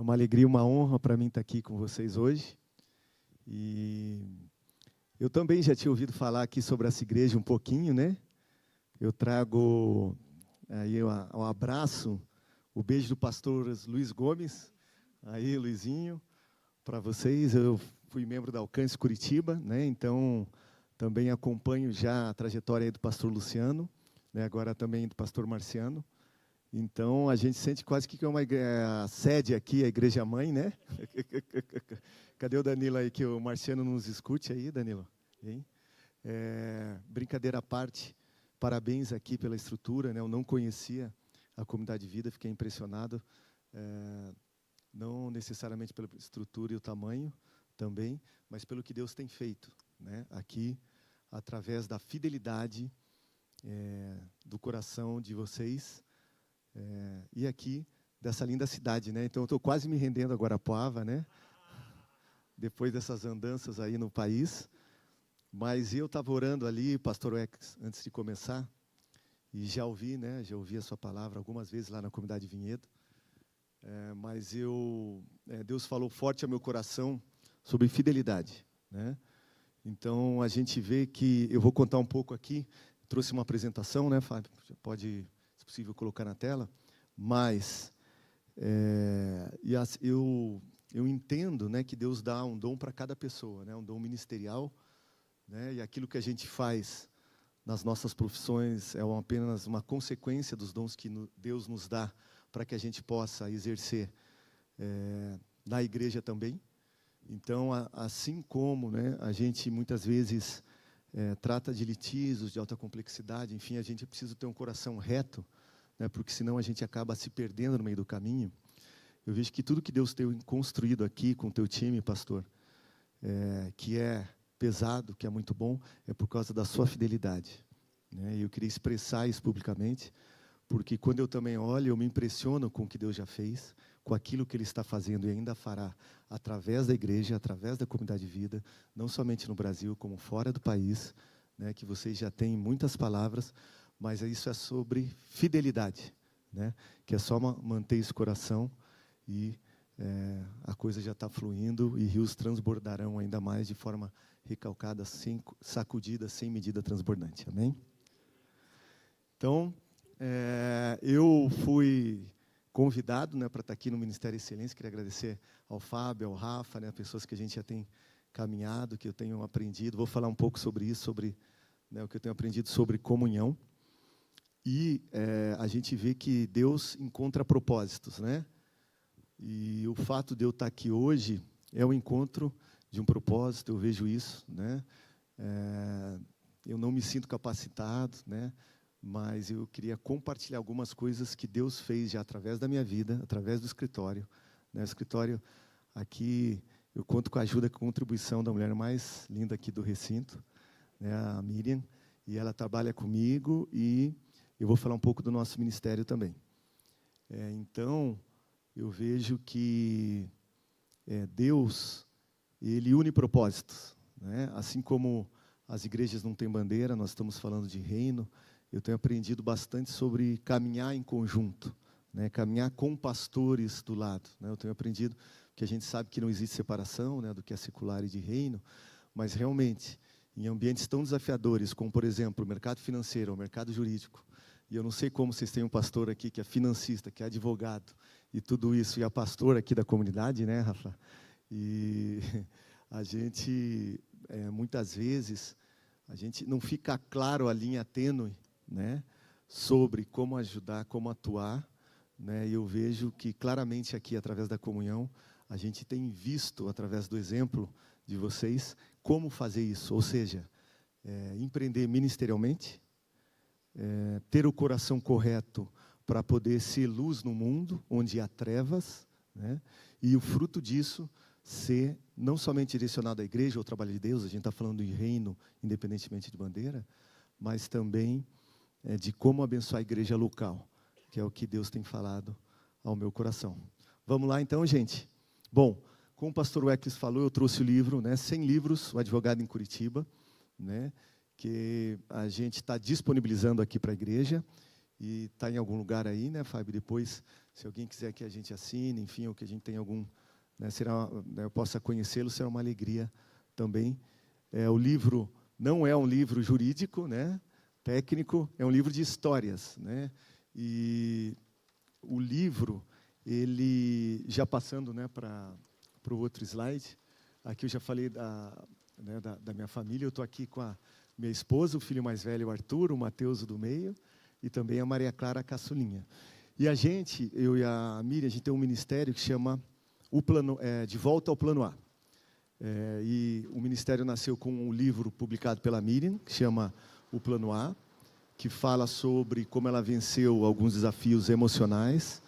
É uma alegria, uma honra para mim estar aqui com vocês hoje. E eu também já tinha ouvido falar aqui sobre essa igreja um pouquinho, né? Eu trago aí um abraço, o beijo do pastor Luiz Gomes, aí, Luizinho, para vocês. Eu fui membro da Alcance Curitiba, né? Então, também acompanho já a trajetória aí do pastor Luciano, né? Agora também do pastor Marciano. Então, a gente sente quase que é a sede aqui, a igreja mãe, né? Cadê o Danilo aí, que o Marciano nos escute aí, Danilo? Hein? Brincadeira à parte, parabéns aqui pela estrutura, né? Eu não conhecia a Comunidade de Vida, fiquei impressionado, não necessariamente pela estrutura e o tamanho também, mas pelo que Deus tem feito, né? Aqui, através da fidelidade do coração de vocês, e aqui, dessa linda cidade, né? Então, eu estou quase me rendendo a Guarapuava, né? Depois dessas andanças aí no país. Mas eu estava orando ali, pastor Wex, antes de começar, e já ouvi, né? Já ouvi a sua palavra algumas vezes lá na Comunidade Vinhedo. Mas Deus falou forte ao meu coração sobre fidelidade, né? Então, a gente vê que, eu vou contar um pouco aqui, trouxe uma apresentação, né, Fábio? Pode, se possível, colocar na tela, mas eu entendo, né, que Deus dá um dom para cada pessoa, né, um dom ministerial, né, e aquilo que a gente faz nas nossas profissões é apenas uma consequência dos dons que Deus nos dá para que a gente possa exercer na igreja também. Então, assim como, né, a gente muitas vezes trata de litígios de alta complexidade, enfim, a gente precisa ter um coração reto, né, porque senão a gente acaba se perdendo no meio do caminho. Eu vejo que tudo que Deus tem construído aqui com o teu time, pastor, que é pesado, que é muito bom, é por causa da sua fidelidade, né? E eu queria expressar isso publicamente, porque quando eu também olho, eu me impressiono com o que Deus já fez, com aquilo que Ele está fazendo e ainda fará através da igreja, através da Comunidade de Vida, não somente no Brasil, como fora do país, né, que vocês já têm muitas palavras, mas isso é sobre fidelidade, né, que é só manter esse coração e a coisa já está fluindo e rios transbordarão ainda mais de forma recalcada, sem sacudida, sem medida transbordante. Amém? Então, eu fui convidado, né, para estar aqui no Ministério Excelência. Queria agradecer ao Fábio, ao Rafa, né, pessoas que a gente já tem caminhado, que eu tenho aprendido. Vou falar um pouco sobre isso, sobre, né, o que eu tenho aprendido sobre comunhão. E a gente vê que Deus encontra propósitos, né? E o fato de eu estar aqui hoje é o encontro de um propósito, eu vejo isso, né? Eu não me sinto capacitado, né? Mas eu queria compartilhar algumas coisas que Deus fez já através da minha vida, através do escritório, né? O escritório aqui, eu conto com a ajuda, com a contribuição da mulher mais linda aqui do recinto, né? A Miriam, e ela trabalha comigo, e eu vou falar um pouco do nosso ministério também. Então, eu vejo que Deus, Ele une propósitos, né? Assim como as igrejas não têm bandeira, nós estamos falando de reino. Eu tenho aprendido bastante sobre caminhar em conjunto, né? Caminhar com pastores do lado, né? Eu tenho aprendido que a gente sabe que não existe separação, né, do que é secular e de reino, mas realmente, em ambientes tão desafiadores, como, por exemplo, o mercado financeiro, o mercado jurídico, e eu não sei como vocês têm um pastor aqui que é financista, que é advogado, e tudo isso, e a pastora aqui da comunidade, né, Rafa? E a gente, muitas vezes, a gente não fica claro a linha tênue, né, sobre como ajudar, como atuar, né? E eu vejo que claramente aqui, através da comunhão, a gente tem visto, através do exemplo de vocês, como fazer isso, ou seja, empreender ministerialmente, ter o coração correto para poder ser luz no mundo, onde há trevas, né? E o fruto disso ser não somente direcionado à igreja, ao trabalho de Deus, a gente está falando de reino, independentemente de bandeira, mas também de como abençoar a igreja local, que é o que Deus tem falado ao meu coração. Vamos lá então, gente? Bom, como o pastor Weckles falou, eu trouxe o livro, né, 100 livros, o advogado em Curitiba, né, que a gente está disponibilizando aqui para a igreja. e está em algum lugar aí, né, Fábio? Depois, se alguém quiser que a gente assine, enfim, ou que a gente tenha algum, né, eu possa conhecê-lo, será uma alegria também. O livro não é um livro jurídico, né, técnico, é um livro de histórias, né? E o livro, ele, já passando, né, para o outro slide, aqui eu já falei da minha família, eu estou aqui com a minha esposa, o filho mais velho, o Arthur, o Mateus, o do meio, e também a Maria Clara, a caçulinha. E a gente, eu e a Miriam, a gente tem um ministério que chama De Volta ao Plano A. E o ministério nasceu com um livro publicado pela Miriam, que chama O Plano A, que fala sobre como ela venceu alguns desafios emocionais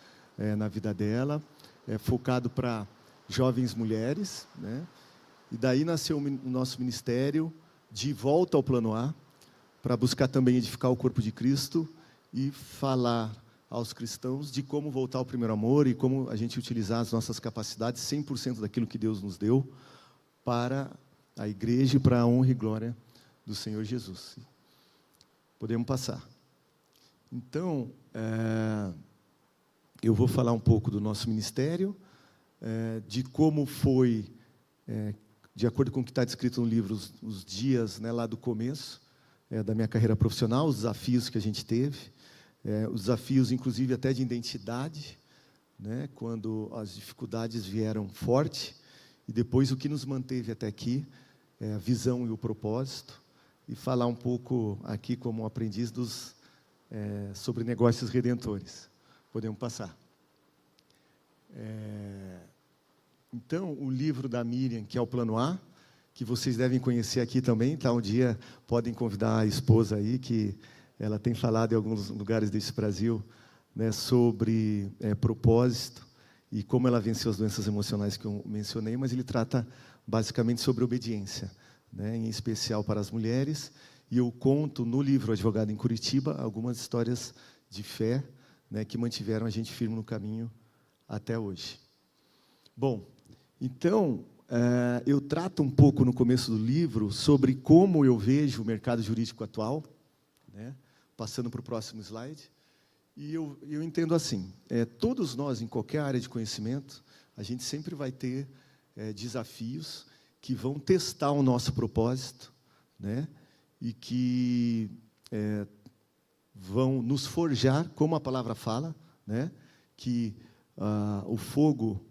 na vida dela, focado para jovens mulheres, né? E daí nasceu o nosso ministério De Volta ao Plano A, para buscar também edificar o corpo de Cristo e falar aos cristãos de como voltar ao primeiro amor e como a gente utilizar as nossas capacidades, 100% daquilo que Deus nos deu, para a igreja e para a honra e glória do Senhor Jesus. Podemos passar. Então, eu vou falar um pouco do nosso ministério, de como foi, de acordo com o que está descrito no livro, os dias, né, lá do começo da minha carreira profissional, os desafios que a gente teve, os desafios, inclusive, até de identidade, né, quando as dificuldades vieram forte, e depois o que nos manteve até aqui, a visão e o propósito, e falar um pouco aqui como aprendiz sobre negócios redentores. Podemos passar. Então, o livro da Miriam, que é o Plano A, que vocês devem conhecer aqui também, tá? Um dia podem convidar a esposa aí, que ela tem falado em alguns lugares desse Brasil, né, sobre propósito e como ela venceu as doenças emocionais que eu mencionei, mas ele trata basicamente sobre obediência, né, em especial para as mulheres, e eu conto no livro Advogado em Curitiba algumas histórias de fé, né, que mantiveram a gente firme no caminho até hoje. Bom, então, eu trato um pouco no começo do livro sobre como eu vejo o mercado jurídico atual, né, passando para o próximo slide, e eu entendo assim, todos nós, em qualquer área de conhecimento, a gente sempre vai ter desafios que vão testar o nosso propósito, né, e que vão nos forjar, como a palavra fala, né, que o fogo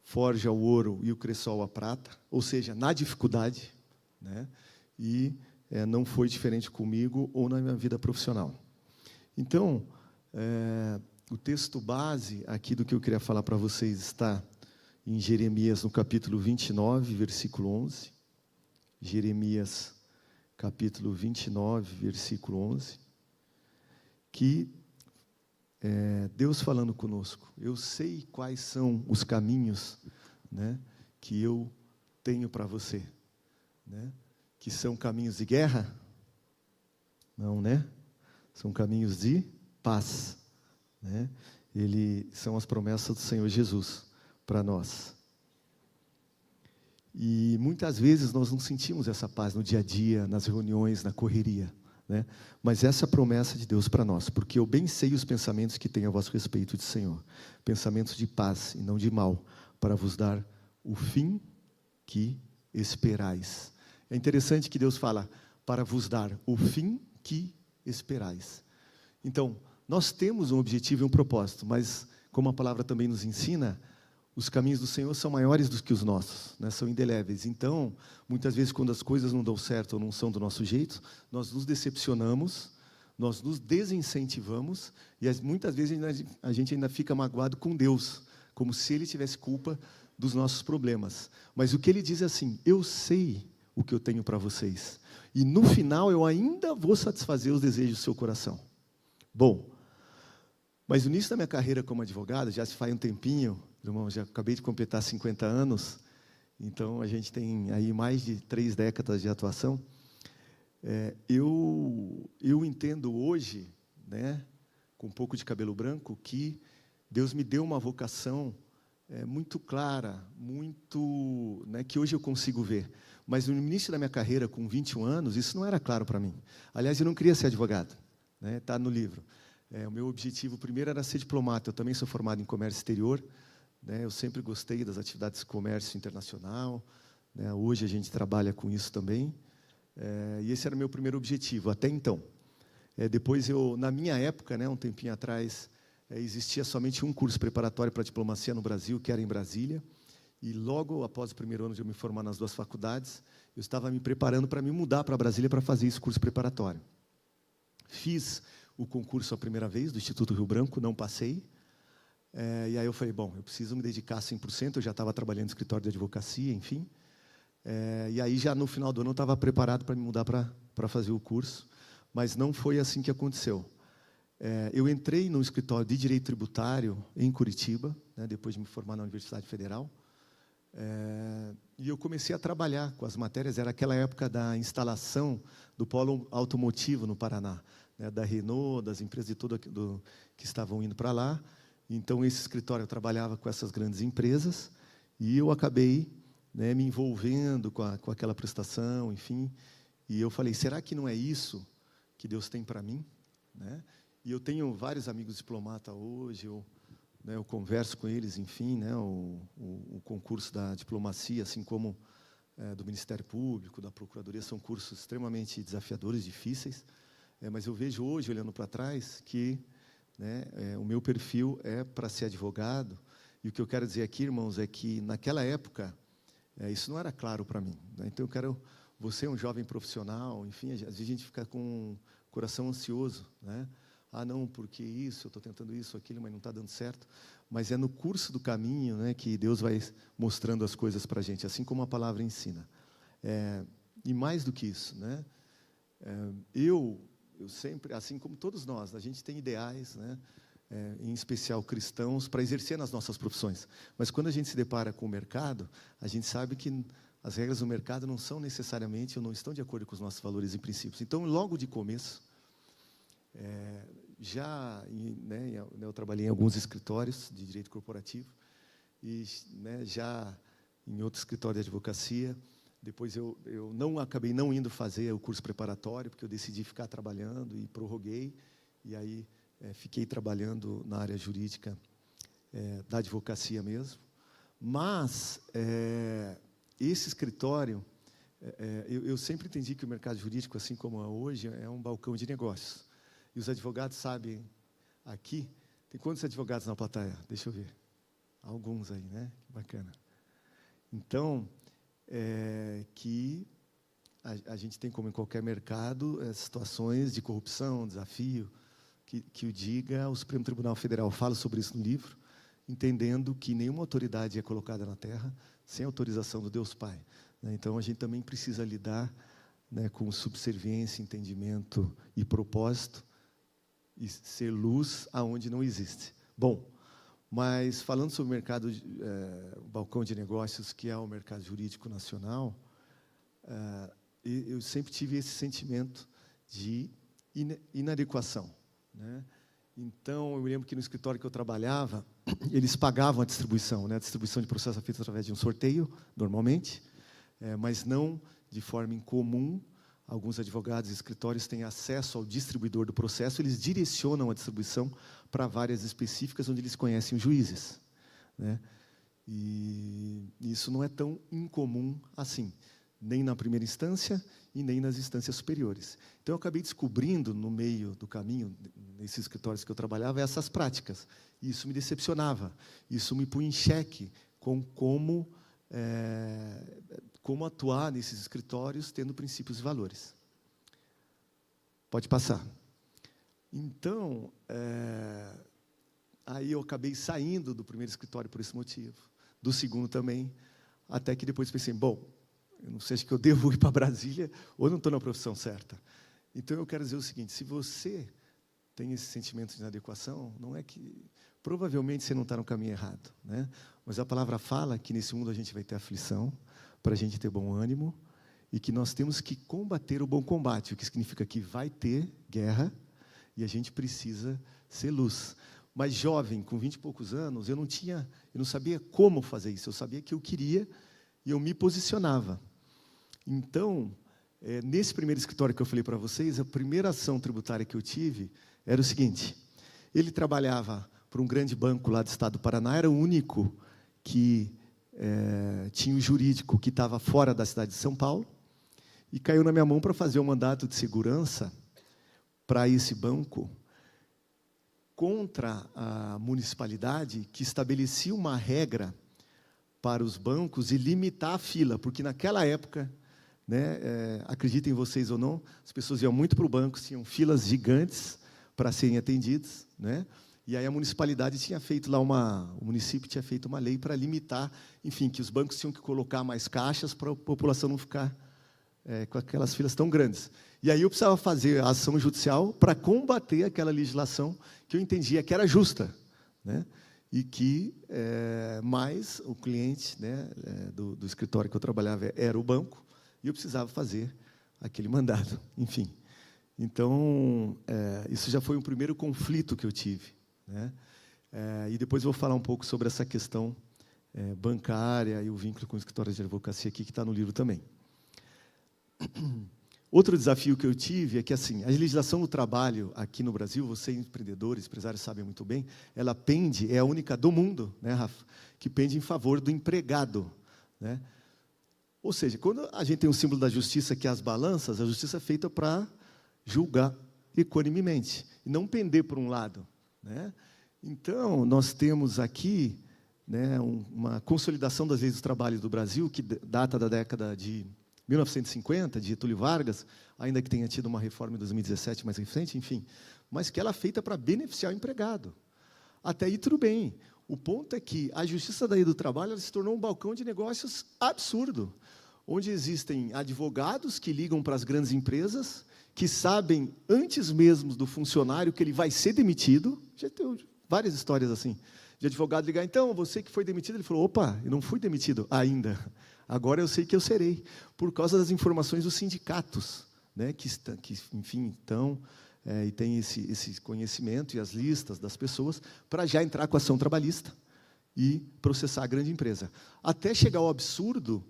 forja o ouro e o cresol a prata, ou seja, na dificuldade, né, e não foi diferente comigo ou na minha vida profissional. Então, o texto base aqui do que eu queria falar para vocês está em Jeremias, no capítulo 29, versículo 11. Jeremias, capítulo 29, versículo 11. Que Deus falando conosco. Eu sei quais são os caminhos, né, que eu tenho para você. Né? Que são caminhos de guerra? Não, né? São caminhos de paz. Né? São as promessas do Senhor Jesus para nós. E muitas vezes nós não sentimos essa paz no dia a dia, nas reuniões, na correria, né? Mas essa é a promessa de Deus para nós, porque eu bem sei os pensamentos que tenho a vosso respeito, de Senhor, pensamentos de paz e não de mal, para vos dar o fim que esperais. É interessante que Deus fala, para vos dar o fim que esperais. Então, nós temos um objetivo e um propósito, mas, como a palavra também nos ensina, os caminhos do Senhor são maiores do que os nossos, né? São indeléveis. Então, muitas vezes, quando as coisas não dão certo ou não são do nosso jeito, nós nos decepcionamos, nós nos desincentivamos, e muitas vezes a gente ainda fica magoado com Deus, como se Ele tivesse culpa dos nossos problemas. Mas o que Ele diz é assim, eu sei o que eu tenho para vocês, e no final eu ainda vou satisfazer os desejos do seu coração. Bom, mas no início da minha carreira como advogado, já se faz um tempinho, irmão, já acabei de completar 50 anos, então a gente tem aí mais de 3 décadas de atuação. Eu entendo hoje, né, com um pouco de cabelo branco, que Deus me deu uma vocação muito clara, muito, né, que hoje eu consigo ver. Mas no início da minha carreira, com 21 anos, isso não era claro para mim. Aliás, eu não queria ser advogado, né, está no livro. O meu objetivo primeiro era ser diplomata. Eu também sou formado em comércio exterior, né? Eu sempre gostei das atividades de comércio internacional, né? Hoje a gente trabalha com isso também. E esse era o meu primeiro objetivo, até então. Depois, na minha época, né, um tempinho atrás, existia somente um curso preparatório para diplomacia no Brasil, que era em Brasília. E logo após o primeiro ano de eu me formar nas 2 faculdades, eu estava me preparando para me mudar para Brasília para fazer esse curso preparatório. Fiz o concurso a primeira vez, do Instituto Rio Branco, não passei. E aí eu falei, bom, eu preciso me dedicar 100%, eu já estava trabalhando no escritório de advocacia, enfim. E aí, já no final do ano, eu estava preparado para me mudar para fazer o curso, mas não foi assim que aconteceu. Eu entrei no escritório de Direito Tributário em Curitiba, né, depois de me formar na Universidade Federal, e eu comecei a trabalhar com as matérias. Era aquela época da instalação do polo automotivo no Paraná, né, da Renault, das empresas de tudo que estavam indo para lá. Então, esse escritório eu trabalhava com essas grandes empresas, e eu acabei, né, me envolvendo com aquela prestação, enfim. E eu falei, será que não é isso que Deus tem para mim? Né? E eu tenho vários amigos diplomatas hoje, eu converso com eles, enfim, né, o concurso da diplomacia, assim como do Ministério Público, da Procuradoria, são cursos extremamente desafiadores, difíceis, mas eu vejo hoje, olhando para trás, que, né, o meu perfil é para ser advogado. E o que eu quero dizer aqui, irmãos, é que, naquela época, isso não era claro para mim, né? Então, você é um jovem profissional, enfim, às vezes a gente fica com o coração ansioso, né? Não, porque isso, eu estou tentando isso, aquilo, mas não está dando certo. Mas é no curso do caminho, né, que Deus vai mostrando as coisas para a gente, assim como a palavra ensina. E mais do que isso, né, eu sempre, assim como todos nós, a gente tem ideais, né, em especial cristãos, para exercer nas nossas profissões. Mas quando a gente se depara com o mercado, a gente sabe que as regras do mercado não são necessariamente, ou não estão de acordo com os nossos valores e princípios. Então, logo de começo, eu trabalhei em alguns escritórios de direito corporativo, e, né, já em outro escritório de advocacia. Depois eu acabei não indo fazer o curso preparatório, porque eu decidi ficar trabalhando e prorroguei, e aí fiquei trabalhando na área jurídica da advocacia mesmo. Mas esse escritório, eu sempre entendi que o mercado jurídico, assim como é hoje, é um balcão de negócios. E os advogados sabem, aqui, tem quantos advogados na plateia? Deixa eu ver. Alguns aí, né? Que bacana. Então, que a gente tem, como em qualquer mercado, situações de corrupção, desafio, que o diga o Supremo Tribunal Federal. Fala sobre isso no livro, entendendo que nenhuma autoridade é colocada na terra sem autorização do Deus Pai, né? Então, a gente também precisa lidar, né, com subserviência, entendimento e propósito, e ser luz aonde não existe. Bom, mas falando sobre o mercado, o balcão de negócios, que é o mercado jurídico nacional, eu sempre tive esse sentimento de inadequação, né? Então, eu me lembro que no escritório que eu trabalhava, eles pagavam a distribuição, né? A distribuição de processo é feita através de um sorteio, normalmente, mas não de forma incomum. Alguns advogados e escritórios têm acesso ao distribuidor do processo, eles direcionam a distribuição para várias específicas, onde eles conhecem os juízes, né? E isso não é tão incomum assim, nem na primeira instância e nem nas instâncias superiores. Então, eu acabei descobrindo, no meio do caminho, nesses escritórios que eu trabalhava, essas práticas. E isso me decepcionava, isso me punha em xeque com como atuar nesses escritórios tendo princípios e valores. Pode passar. Então, aí eu acabei saindo do primeiro escritório por esse motivo, do segundo também, até que depois pensei, bom, eu não sei se eu devo ir para Brasília ou não estou na profissão certa. Então, eu quero dizer o seguinte, se você tem esse sentimento de inadequação, não é que... Provavelmente você não está no caminho errado, né? Mas a palavra fala que nesse mundo a gente vai ter aflição, para a gente ter bom ânimo, e que nós temos que combater o bom combate, o que significa que vai ter guerra, e a gente precisa ser luz. Mas jovem, com 20 e poucos anos, eu não sabia como fazer isso, eu sabia que eu queria, e eu me posicionava. Então, nesse primeiro escritório que eu falei para vocês, a primeira ação tributária que eu tive era o seguinte: Ele trabalhava para um grande banco lá do estado do Paraná, era o único que tinha o jurídico que estava fora da cidade de São Paulo, e caiu na minha mão para fazer um mandato de segurança para esse banco contra a municipalidade, que estabelecia uma regra para os bancos e limitar a fila, porque naquela época, né, acreditem vocês ou não, as pessoas iam muito para o banco, tinham filas gigantes para serem atendidas, né? E aí a municipalidade tinha feito lá o município tinha feito uma lei para limitar, enfim, que os bancos tinham que colocar mais caixas para a população não ficar com aquelas filas tão grandes. E aí eu precisava fazer a ação judicial para combater aquela legislação que eu entendia que era justa, né? E que mais o cliente, né, do escritório que eu trabalhava era o banco, e eu precisava fazer aquele mandado, enfim. Então, isso já foi um primeiro conflito que eu tive, né? E depois eu vou falar um pouco sobre essa questão bancária e o vínculo com o escritório de advocacia aqui, que está no livro também. Outro desafio que eu tive é que, assim, a legislação do trabalho aqui no Brasil, vocês empreendedores, empresários sabem muito bem, ela pende, é a única do mundo, né, Rafa, que pende em favor do empregado, né? Ou seja, quando a gente tem o símbolo da justiça, que é as balanças, a justiça é feita para julgar equanimemente, e não pender por um lado, né? Então, nós temos aqui, né, uma consolidação das leis do trabalho do Brasil, que data da década de 1950, de Getúlio Vargas, ainda que tenha tido uma reforma em 2017 mais recente, enfim, mas que ela é feita para beneficiar o empregado. Até aí tudo bem. O ponto é que a Justiça da Lei do Trabalho ela se tornou um balcão de negócios absurdo, onde existem advogados que ligam para as grandes empresas, que sabem, antes mesmo do funcionário, que ele vai ser demitido. Já tem várias histórias assim, de advogado ligar, então, você que foi demitido, ele falou, opa, eu não fui demitido ainda, agora eu sei que eu serei, por causa das informações dos sindicatos, né, que enfim, estão, e tem esse conhecimento e as listas das pessoas, para já entrar com a ação trabalhista e processar a grande empresa. Até chegar ao absurdo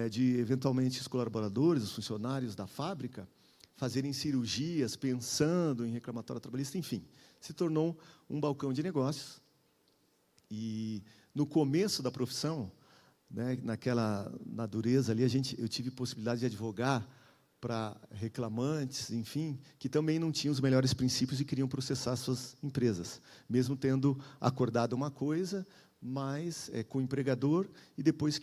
de, eventualmente, os colaboradores, os funcionários da fábrica, fazerem cirurgias pensando em reclamatório trabalhista, enfim, se tornou um balcão de negócios. E, no começo da profissão, né, na dureza ali, eu tive possibilidade de advogar para reclamantes, enfim, que também não tinham os melhores princípios e queriam processar suas empresas, mesmo tendo acordado uma coisa, mas com o empregador, e depois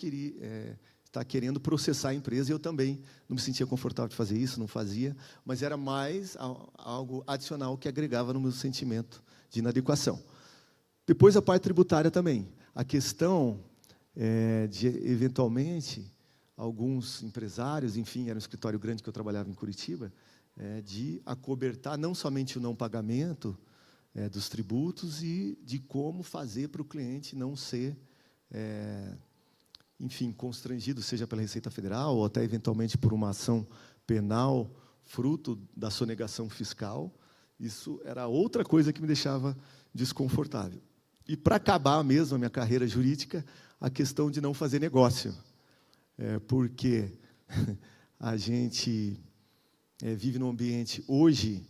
está querendo processar a empresa, e eu também não me sentia confortável de fazer isso, não fazia, mas era mais algo adicional que agregava no meu sentimento de inadequação. Depois, a parte tributária também. A questão de, eventualmente, alguns empresários, enfim, era um escritório grande que eu trabalhava em Curitiba, de acobertar não somente o não pagamento dos tributos e de como fazer para o cliente não ser, enfim, constrangido, seja pela Receita Federal ou até, eventualmente, por uma ação penal, fruto da sonegação fiscal. Isso era outra coisa que me deixava desconfortável. E, para acabar mesmo a minha carreira jurídica, a questão de não fazer negócio. Porque a gente vive num ambiente, hoje,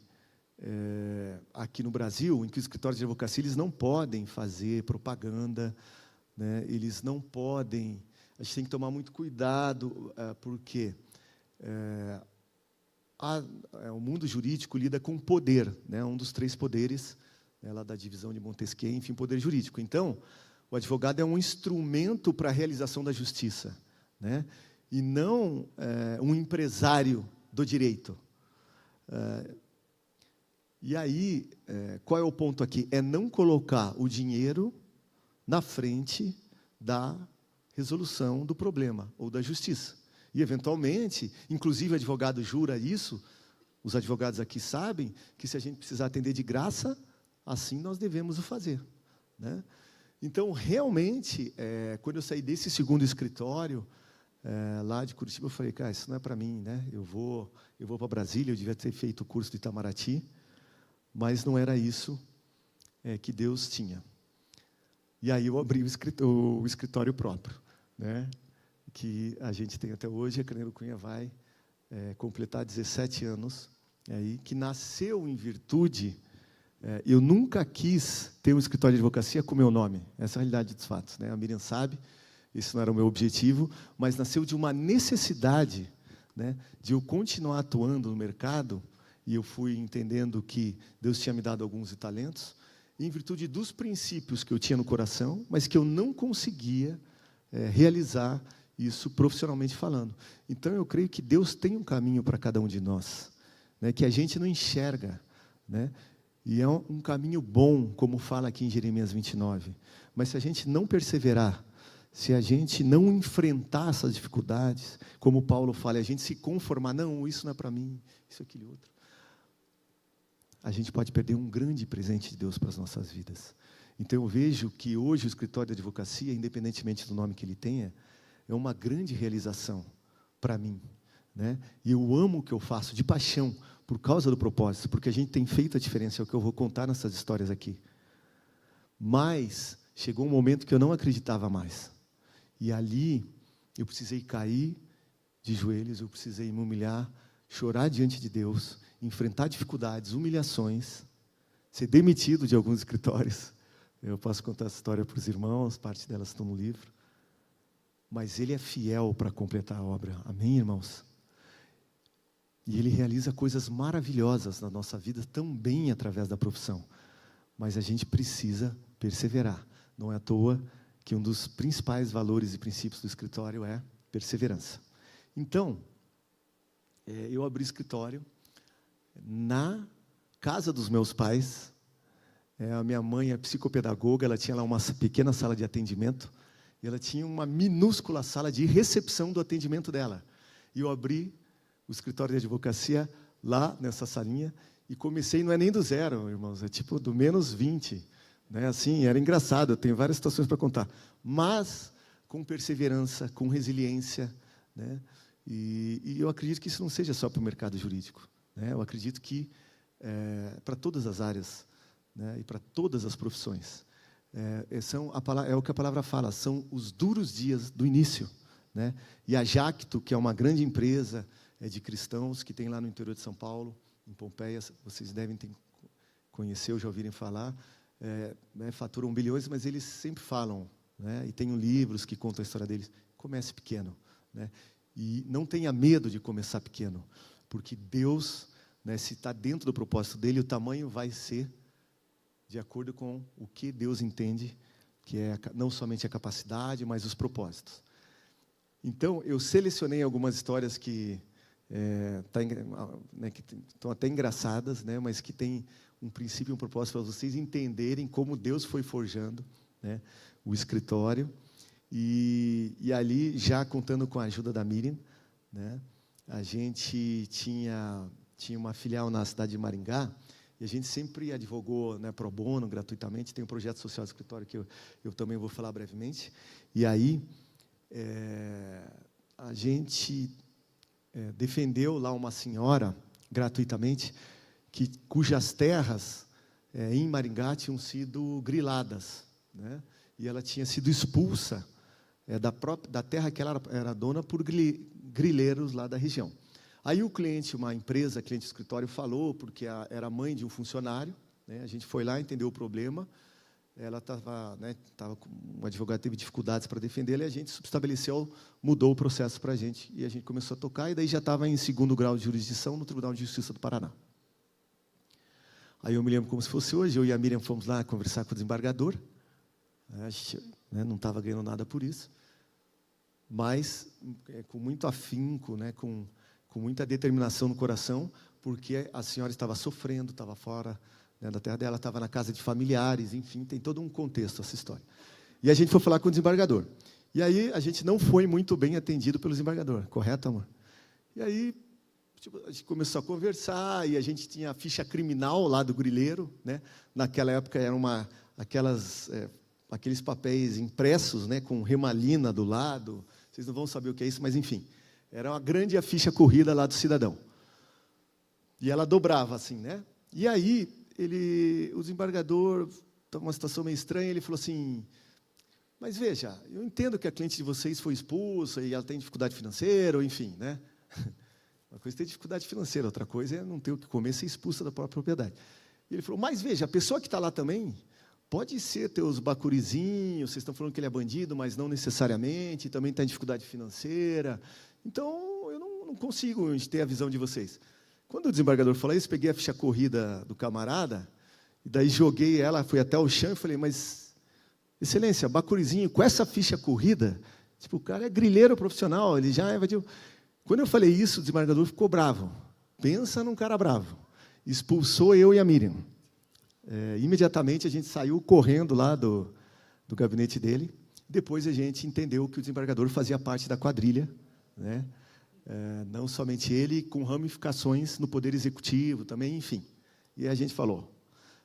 aqui no Brasil, em que os escritórios de advocacia eles não podem fazer propaganda, né, eles não podem... A gente tem que tomar muito cuidado, porque o mundo jurídico lida com poder, né, um dos 3 poderes, lá da divisão de Montesquieu, enfim, poder jurídico. Então, o advogado é um instrumento para a realização da justiça, né, e não um empresário do direito. E aí, qual é o ponto aqui? É não colocar o dinheiro na frente da resolução do problema ou da justiça. E, eventualmente, inclusive o advogado jura isso, os advogados aqui sabem que se a gente precisar atender de graça, assim nós devemos o fazer, né? Então, realmente, quando eu saí desse segundo escritório, lá de Curitiba, eu falei, cara, isso não é para mim, né? Eu vou para Brasília, eu devia ter feito o curso de Itamaraty, mas não era isso que Deus tinha. E aí eu abri o escritório próprio, né, que a gente tem até hoje. A Carneiro Cunha vai completar 17 anos, aí, que nasceu em virtude Eu nunca quis ter um escritório de advocacia com meu nome. Essa é a realidade dos fatos, né? A Miriam sabe, esse não era o meu objetivo, mas nasceu de uma necessidade, né, de eu continuar atuando no mercado, e eu fui entendendo que Deus tinha me dado alguns talentos, em virtude dos princípios que eu tinha no coração, mas que eu não conseguia realizar isso profissionalmente falando. Então, eu creio que Deus tem um caminho para cada um de nós, né, que a gente não enxerga, né? E é um caminho bom, como fala aqui em Jeremias 29. Mas se a gente não perseverar, se a gente não enfrentar essas dificuldades, como Paulo fala, a gente se conformar, não, isso não é para mim, isso, aquilo, outro, a gente pode perder um grande presente de Deus para as nossas vidas. Então, eu vejo que hoje o escritório de advocacia, independentemente do nome que ele tenha, é uma grande realização para mim, né? E eu amo o que eu faço de paixão, por causa do propósito, porque a gente tem feito a diferença, é o que eu vou contar nessas histórias aqui. Mas chegou um momento que eu não acreditava mais. E ali eu precisei cair de joelhos, eu precisei me humilhar, chorar diante de Deus, enfrentar dificuldades, humilhações, ser demitido de alguns escritórios. Eu posso contar essa história para os irmãos, parte delas estão no livro. Mas Ele é fiel para completar a obra. Amém, irmãos? E Ele realiza coisas maravilhosas na nossa vida, também através da profissão. Mas a gente precisa perseverar. Não é à toa que um dos principais valores e princípios do escritório é perseverança. Então, eu abri escritório na casa dos meus pais. A minha mãe é psicopedagoga, ela tinha lá uma pequena sala de atendimento, e ela tinha uma minúscula sala de recepção do atendimento dela. E eu abri o escritório de advocacia lá nessa salinha, e comecei, não é nem do zero, irmãos, é tipo do menos 20, né? Assim, era engraçado, eu tenho várias situações para contar, mas com perseverança, com resiliência, né? E eu acredito que isso não seja só para o mercado jurídico, né? Eu acredito que para todas as áreas, né? E para todas as profissões, é o que a palavra fala, são os duros dias do início, né? E a Jacto, que é uma grande empresa de cristãos que tem lá no interior de São Paulo, em Pompeia, vocês devem conhecer ou já ouvirem falar, faturam bilhões, mas eles sempre falam, né, e tem livros que contam a história deles, comece pequeno, né, e não tenha medo de começar pequeno, porque Deus, né, se está dentro do propósito dele, o tamanho vai ser de acordo com o que Deus entende, que é não somente a capacidade, mas os propósitos. Então, eu selecionei algumas histórias que que estão até engraçadas, né, mas que tem um princípio e um propósito para vocês entenderem como Deus foi forjando, né, o escritório. E ali, já contando com a ajuda da Miriam, né, a gente tinha uma filial na cidade de Maringá, e a gente sempre advogou, né, pro bono, gratuitamente. Tem um projeto social do escritório que eu também vou falar brevemente. E aí, a gente defendeu lá uma senhora, gratuitamente, cujas terras em Maringá tinham sido griladas, né? E ela tinha sido expulsa da terra que ela era dona por grileiros lá da região. Aí o cliente, uma empresa, cliente do escritório, falou, porque era mãe de um funcionário, né? A gente foi lá, entendeu o problema. Ela estava, né, com um advogado, teve dificuldades para defendê-la, e a gente subestabeleceu, mudou o processo para a gente, e a gente começou a tocar, e daí já estava em 2º grau de jurisdição no Tribunal de Justiça do Paraná. Aí eu me lembro como se fosse hoje, eu e a Miriam fomos lá conversar com o desembargador, a gente, né, não estava ganhando nada por isso, mas com muito afinco, né, com muita determinação no coração, porque a senhora estava sofrendo, estava fora, né, da terra dela, estava na casa de familiares, enfim, tem todo um contexto essa história. E a gente foi falar com o desembargador. E aí a gente não foi muito bem atendido pelo desembargador, correto, amor? E aí a gente começou a conversar, e a gente tinha a ficha criminal lá do grileiro, né? Naquela época eram aqueles papéis impressos, né, com remalina do lado, vocês não vão saber o que é isso, mas enfim, era uma grande a ficha corrida lá do cidadão. E ela dobrava assim, né? E aí o desembargador estava numa situação meio estranha, ele falou assim: mas veja, eu entendo que a cliente de vocês foi expulsa e ela tem dificuldade financeira, ou enfim, né? Uma coisa é ter dificuldade financeira, outra coisa é não ter o que comer, ser expulsa da própria propriedade. E ele falou, mas veja, a pessoa que está lá também pode ser teus bacurizinhos, vocês estão falando que ele é bandido, mas não necessariamente, também está em dificuldade financeira. Então, eu não consigo ter a visão de vocês. Quando o desembargador falou isso, peguei a ficha corrida do camarada, e daí joguei ela, fui até o chão e falei, mas, excelência, bacurizinho, com essa ficha corrida, tipo, o cara é grileiro profissional, ele já invadiu. Quando eu falei isso, o desembargador ficou bravo. Pensa num cara bravo. Expulsou eu e a Miriam. Imediatamente a gente saiu correndo lá do gabinete dele. Depois a gente entendeu que o desembargador fazia parte da quadrilha, né? Não somente ele, com ramificações no Poder Executivo também, enfim. E a gente falou,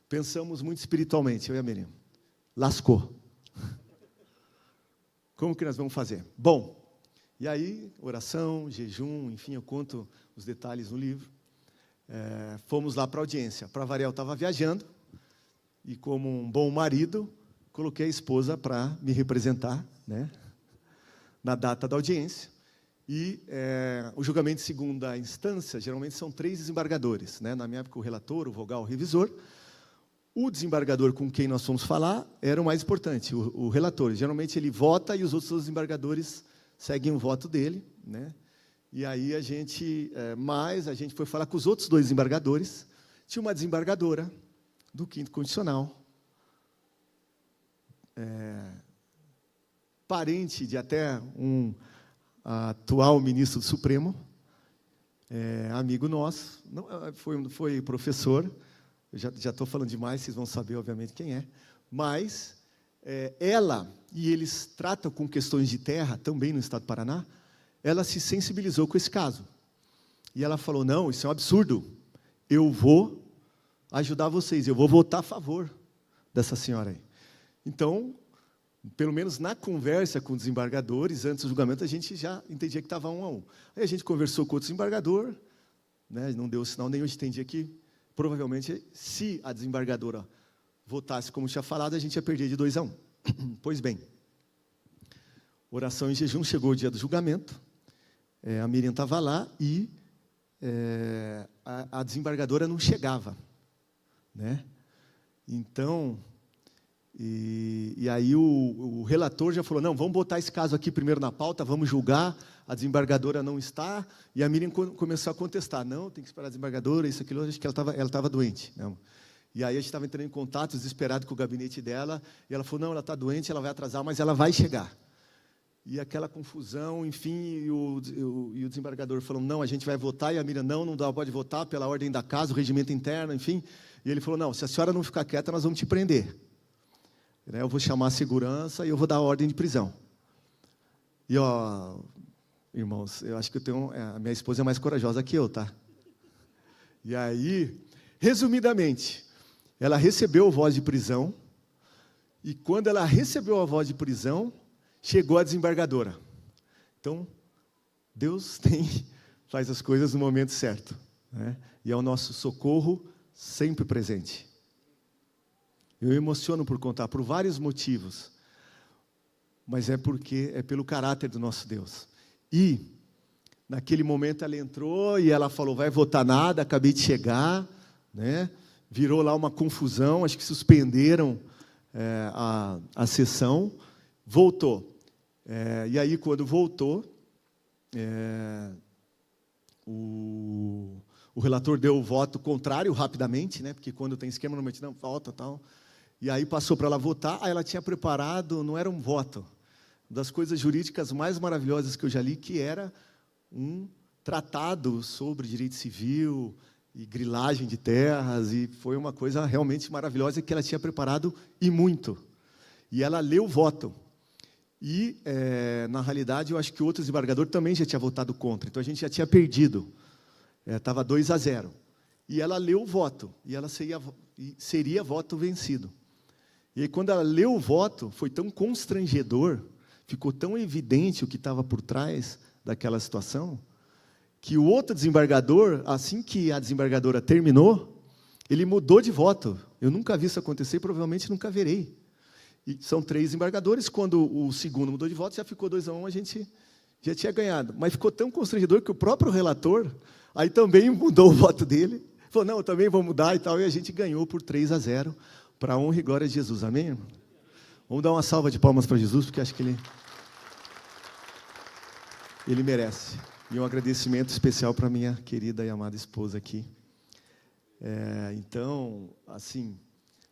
pensamos muito espiritualmente, eu e a Miriam. Lascou. Como que nós vamos fazer? Bom, e aí, oração, jejum, enfim, eu conto os detalhes no livro. Fomos lá para a audiência. Para variar, eu estava viajando, e como um bom marido, coloquei a esposa para me representar, né, na data da audiência. E o julgamento de segunda instância, geralmente são 3 desembargadores, né? Na minha época, o relator, o vogal, o revisor. O desembargador com quem nós fomos falar era o mais importante, o relator. Geralmente ele vota e os outros desembargadores seguem o voto dele, né? E aí a gente foi falar com os outros 2 desembargadores. Tinha uma desembargadora do 5º Constitucional, parente de até um atual ministro do Supremo, amigo nosso, não, foi professor, eu já estou falando demais, vocês vão saber, obviamente, quem é, mas ela, e eles tratam com questões de terra, também no estado do Paraná, ela se sensibilizou com esse caso. E ela falou, não, isso é um absurdo, eu vou ajudar vocês, eu vou votar a favor dessa senhora aí. Então, pelo menos na conversa com os desembargadores, antes do julgamento, a gente já entendia que estava 1 a 1. Aí a gente conversou com outro desembargador, né, não deu sinal nenhum, a gente entendia que, provavelmente, se a desembargadora votasse como tinha falado, a gente ia perder de 2 a 1. Pois bem, oração e jejum, chegou o dia do julgamento, a Miriam estava lá e a desembargadora não chegava, né? Então, e aí o relator já falou, não, vamos botar esse caso aqui primeiro na pauta, vamos julgar, a desembargadora não está, e a Miriam começou a contestar, não, tem que esperar a desembargadora, isso, aquilo, acho que ela estava doente. Não. E aí a gente estava entrando em contato, desesperado com o gabinete dela, e ela falou, não, ela está doente, ela vai atrasar, mas ela vai chegar. E aquela confusão, enfim, e o desembargador falou, não, a gente vai votar, e a Miriam, não pode votar pela ordem da casa, o regimento interno, enfim. E ele falou, não, se a senhora não ficar quieta, nós vamos te prender. Eu vou chamar a segurança e eu vou dar a ordem de prisão. E, ó, irmãos, eu acho que a minha esposa é mais corajosa que eu, tá? E aí, resumidamente, ela recebeu a voz de prisão, e quando ela recebeu a voz de prisão, chegou a desembargadora. Então, Deus faz as coisas no momento certo, né? E é o nosso socorro sempre presente. Eu me emociono por contar, por vários motivos, mas é pelo caráter do nosso Deus. E, naquele momento, ela entrou e ela falou, vai votar nada, acabei de chegar, né? Virou lá uma confusão, acho que suspenderam a sessão, voltou. E aí, quando voltou, o relator deu o voto contrário rapidamente, né? Porque quando tem esquema, normalmente não falta tal. E aí passou para ela votar, aí ela tinha preparado, não era um voto, uma das coisas jurídicas mais maravilhosas que eu já li, que era um tratado sobre direito civil e grilagem de terras, e foi uma coisa realmente maravilhosa que ela tinha preparado, e muito. E ela leu o voto. E, na realidade, eu acho que o outro desembargador também já tinha votado contra, então a gente já tinha perdido. Estava 2 a 0. E ela leu o voto, e ela seria voto vencido. E aí, quando ela leu o voto, foi tão constrangedor, ficou tão evidente o que estava por trás daquela situação, que o outro desembargador, assim que a desembargadora terminou, ele mudou de voto. Eu nunca vi isso acontecer e provavelmente nunca verei. E são 3 desembargadores, quando o segundo mudou de voto, já ficou 2 a 1, a gente já tinha ganhado. Mas ficou tão constrangedor que o próprio relator, aí também mudou o voto dele, falou, não, eu também vou mudar e tal, e a gente ganhou por 3-0, para a honra e glória de Jesus, amém, irmão? Vamos dar uma salva de palmas para Jesus, porque acho que ele merece. E um agradecimento especial para minha querida e amada esposa aqui. Então, assim,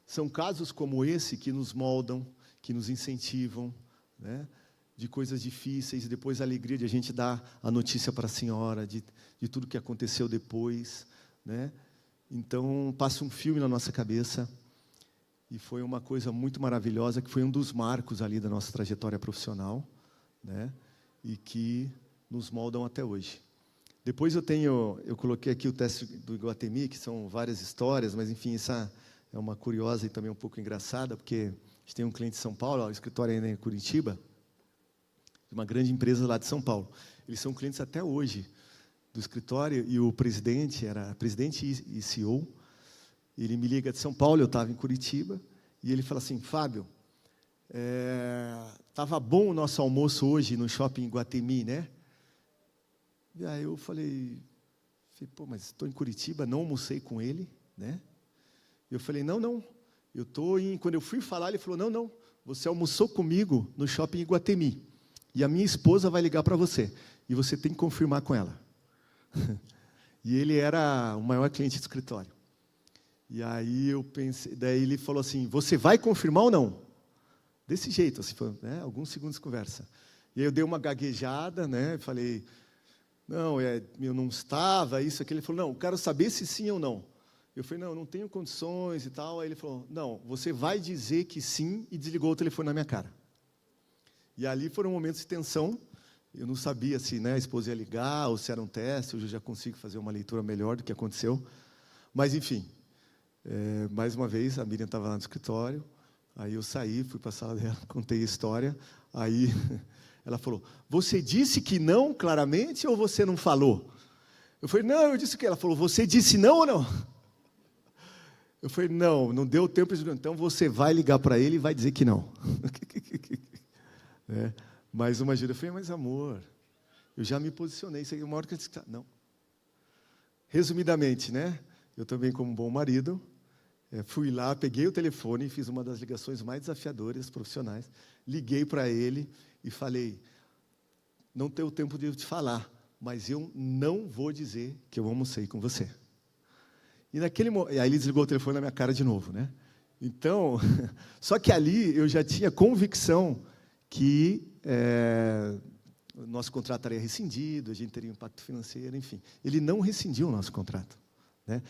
são casos como esse que nos moldam, que nos incentivam, né, de coisas difíceis, e depois a alegria de a gente dar a notícia para a senhora, de tudo que aconteceu depois, né? Então, passa um filme na nossa cabeça, e foi uma coisa muito maravilhosa, que foi um dos marcos ali da nossa trajetória profissional, né, e que nos moldam até hoje. Depois eu coloquei aqui o teste do Iguatemi, que são várias histórias, mas, enfim, essa é uma curiosa e também um pouco engraçada, porque a gente tem um cliente em São Paulo, o escritório ainda em Curitiba, de uma grande empresa lá de São Paulo. Eles são clientes até hoje do escritório, e o presidente, era presidente e CEO, ele me liga de São Paulo, eu estava em Curitiba, e ele fala assim, Fábio, estava bom o nosso almoço hoje no shopping Iguatemi, né? E aí eu falei, pô, mas estou em Curitiba, não almocei com ele, né? Eu falei, não, eu estou em... Quando eu fui falar, ele falou, não, você almoçou comigo no shopping Iguatemi, e a minha esposa vai ligar para você, e você tem que confirmar com ela. E ele era o maior cliente do escritório. E aí eu pensei, daí ele falou assim, você vai confirmar ou não? Desse jeito, assim, foi, né, alguns segundos de conversa. E aí eu dei uma gaguejada, né, falei, não, eu não estava, isso, aquilo. Ele falou, não, eu quero saber se sim ou não. Eu falei, não tenho condições e tal. Aí ele falou, não, você vai dizer que sim, e desligou o telefone na minha cara. E ali foram momentos de tensão. Eu não sabia se, né, a esposa ia ligar ou se era um teste. Hoje eu já consigo fazer uma leitura melhor do que aconteceu. Mas, enfim, mais uma vez, a Miriam estava lá no escritório. Aí eu saí, fui para a sala dela, contei a história. Aí ela falou, você disse que não claramente ou você não falou? Eu falei, não, eu disse que. Ela falou, você disse não ou não? Eu falei, não deu tempo. Então você vai ligar para ele e vai dizer que não. Mais uma ajuda. Eu falei, mas amor, eu já me posicionei. Isso aí é uma hora que eu disse, não. Resumidamente, né? Eu também, como bom marido, fui lá, peguei o telefone, fiz uma das ligações mais desafiadoras profissionais, liguei para ele e falei, não tenho tempo de te falar, mas eu não vou dizer que eu almocei com você. E aí ele desligou o telefone na minha cara de novo, né? Então, só que ali eu já tinha convicção que o nosso contrato estaria rescindido, a gente teria um impacto financeiro, enfim. Ele não rescindiu o nosso contrato, né?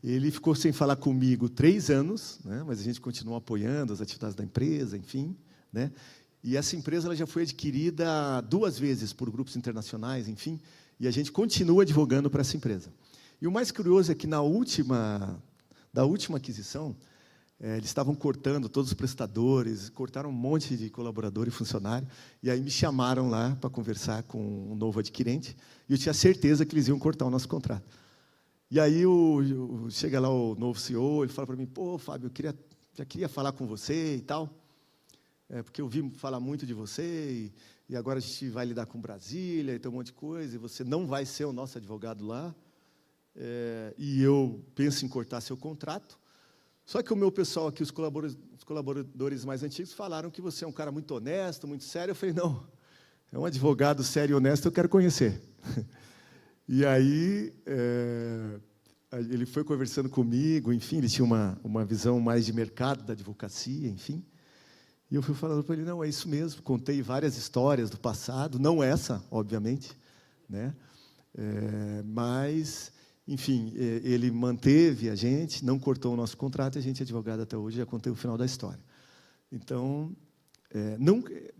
Ele ficou sem falar comigo 3 anos, né? Mas a gente continuou apoiando as atividades da empresa, enfim, né? E essa empresa ela já foi adquirida 2 vezes por grupos internacionais, enfim, e a gente continua advogando para essa empresa. E o mais curioso é que da última aquisição, eles estavam cortando todos os prestadores, cortaram um monte de colaborador e funcionário, e aí me chamaram lá para conversar com um novo adquirente, e eu tinha certeza que eles iam cortar o nosso contrato. E aí chega lá o novo CEO, ele fala para mim, pô, Fábio, já queria falar com você e tal, porque eu vi falar muito de você, e agora a gente vai lidar com Brasília, e tem um monte de coisa, e você não vai ser o nosso advogado lá, e eu penso em cortar seu contrato. Só que o meu pessoal aqui, os colaboradores mais antigos, falaram que você é um cara muito honesto, muito sério. Eu falei, não, é um advogado sério e honesto, eu quero conhecer. E aí, ele foi conversando comigo, enfim, ele tinha uma visão mais de mercado da advocacia, enfim. E eu fui falando para ele, não, é isso mesmo, contei várias histórias do passado, não essa, obviamente, né? Mas... Enfim, ele manteve a gente, não cortou o nosso contrato, e a gente é advogado até hoje, já contei o final da história. Então,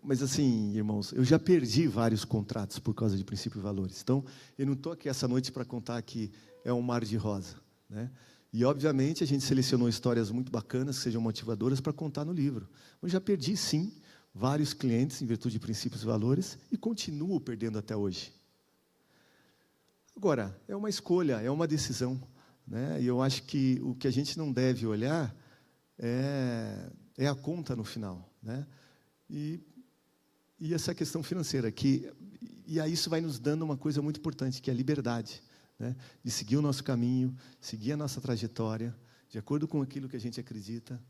mas assim, irmãos, eu já perdi vários contratos por causa de princípios e valores. Então, eu não estou aqui essa noite para contar que é um mar de rosa, né? E, obviamente, a gente selecionou histórias muito bacanas, que sejam motivadoras, para contar no livro. Eu já perdi, sim, vários clientes em virtude de princípios e valores, e continuo perdendo até hoje. Agora, é uma escolha, é uma decisão, né? E eu acho que o que a gente não deve olhar é a conta no final, né? E essa questão financeira, e aí isso vai nos dando uma coisa muito importante, que é a liberdade, né, de seguir o nosso caminho, seguir a nossa trajetória, de acordo com aquilo que a gente acredita,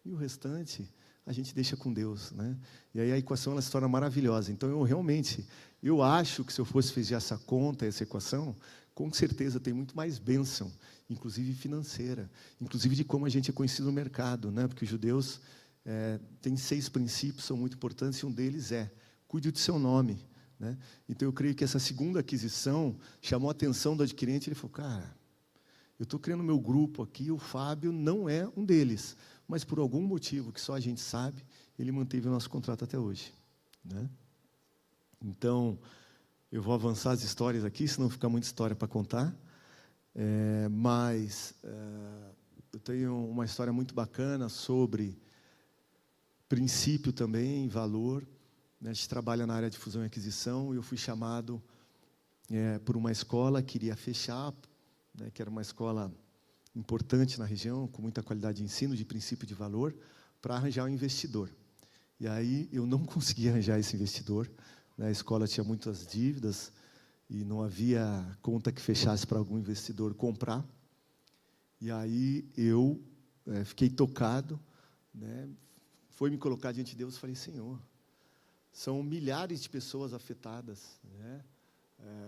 e o restante a gente deixa com Deus, né? E aí a equação ela se torna maravilhosa. Então, eu acho que se eu fosse fazer essa conta, essa equação, com certeza tem muito mais bênção, inclusive financeira, inclusive de como a gente é conhecido no mercado, né? Porque os judeus têm 6 princípios, são muito importantes, e um deles é: cuide do seu nome, né? Então, eu creio que essa segunda aquisição chamou a atenção do adquirente. Ele falou: cara, eu estou criando meu grupo aqui, o Fábio não é um deles, mas por algum motivo que só a gente sabe, ele manteve o nosso contrato até hoje, né? Então, eu vou avançar as histórias aqui, senão fica muita história para contar, mas eu tenho uma história muito bacana sobre princípio também, valor, né? A gente trabalha na área de fusão e aquisição, e eu fui chamado por uma escola que iria fechar, né, que era uma escola importante na região, com muita qualidade de ensino, de princípio de valor, para arranjar um investidor. E aí eu não consegui arranjar esse investidor, né? A escola tinha muitas dívidas e não havia conta que fechasse para algum investidor comprar. E aí eu fiquei tocado, né? Foi me colocar diante de Deus e falei: Senhor, são milhares de pessoas afetadas, né?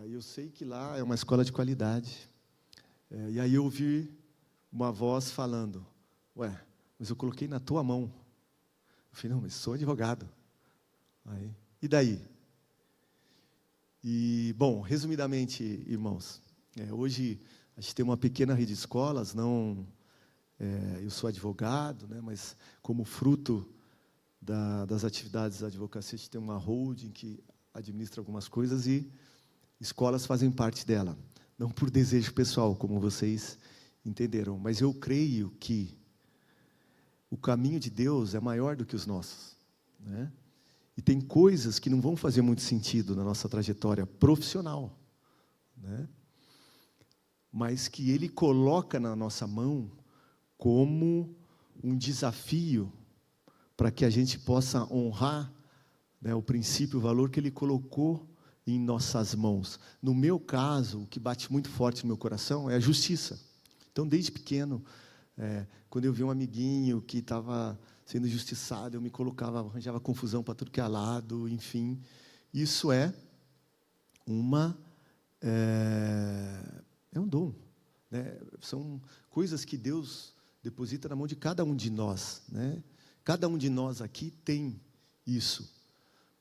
Eu sei que lá é uma escola de qualidade. E aí eu ouvi uma voz falando: ué, mas eu coloquei na tua mão. Eu falei: não, mas sou advogado. Aí, e daí? E, bom, resumidamente, irmãos, hoje a gente tem uma pequena rede de escolas, eu sou advogado, né, mas como fruto das atividades da advocacia, a gente tem uma holding que administra algumas coisas e escolas fazem parte dela. Não por desejo pessoal, como vocês entenderam, mas eu creio que o caminho de Deus é maior do que os nossos, né? E tem coisas que não vão fazer muito sentido na nossa trajetória profissional, né? Mas que Ele coloca na nossa mão como um desafio para que a gente possa honrar, né, o princípio, o valor que Ele colocou em nossas mãos. No meu caso, o que bate muito forte no meu coração é a justiça. Então, desde pequeno, quando eu vi um amiguinho que estava sendo injustiçado, eu me colocava, arranjava confusão para tudo que é lado, enfim. Isso é um dom, né? São coisas que Deus deposita na mão de cada um de nós, né? Cada um de nós aqui tem isso,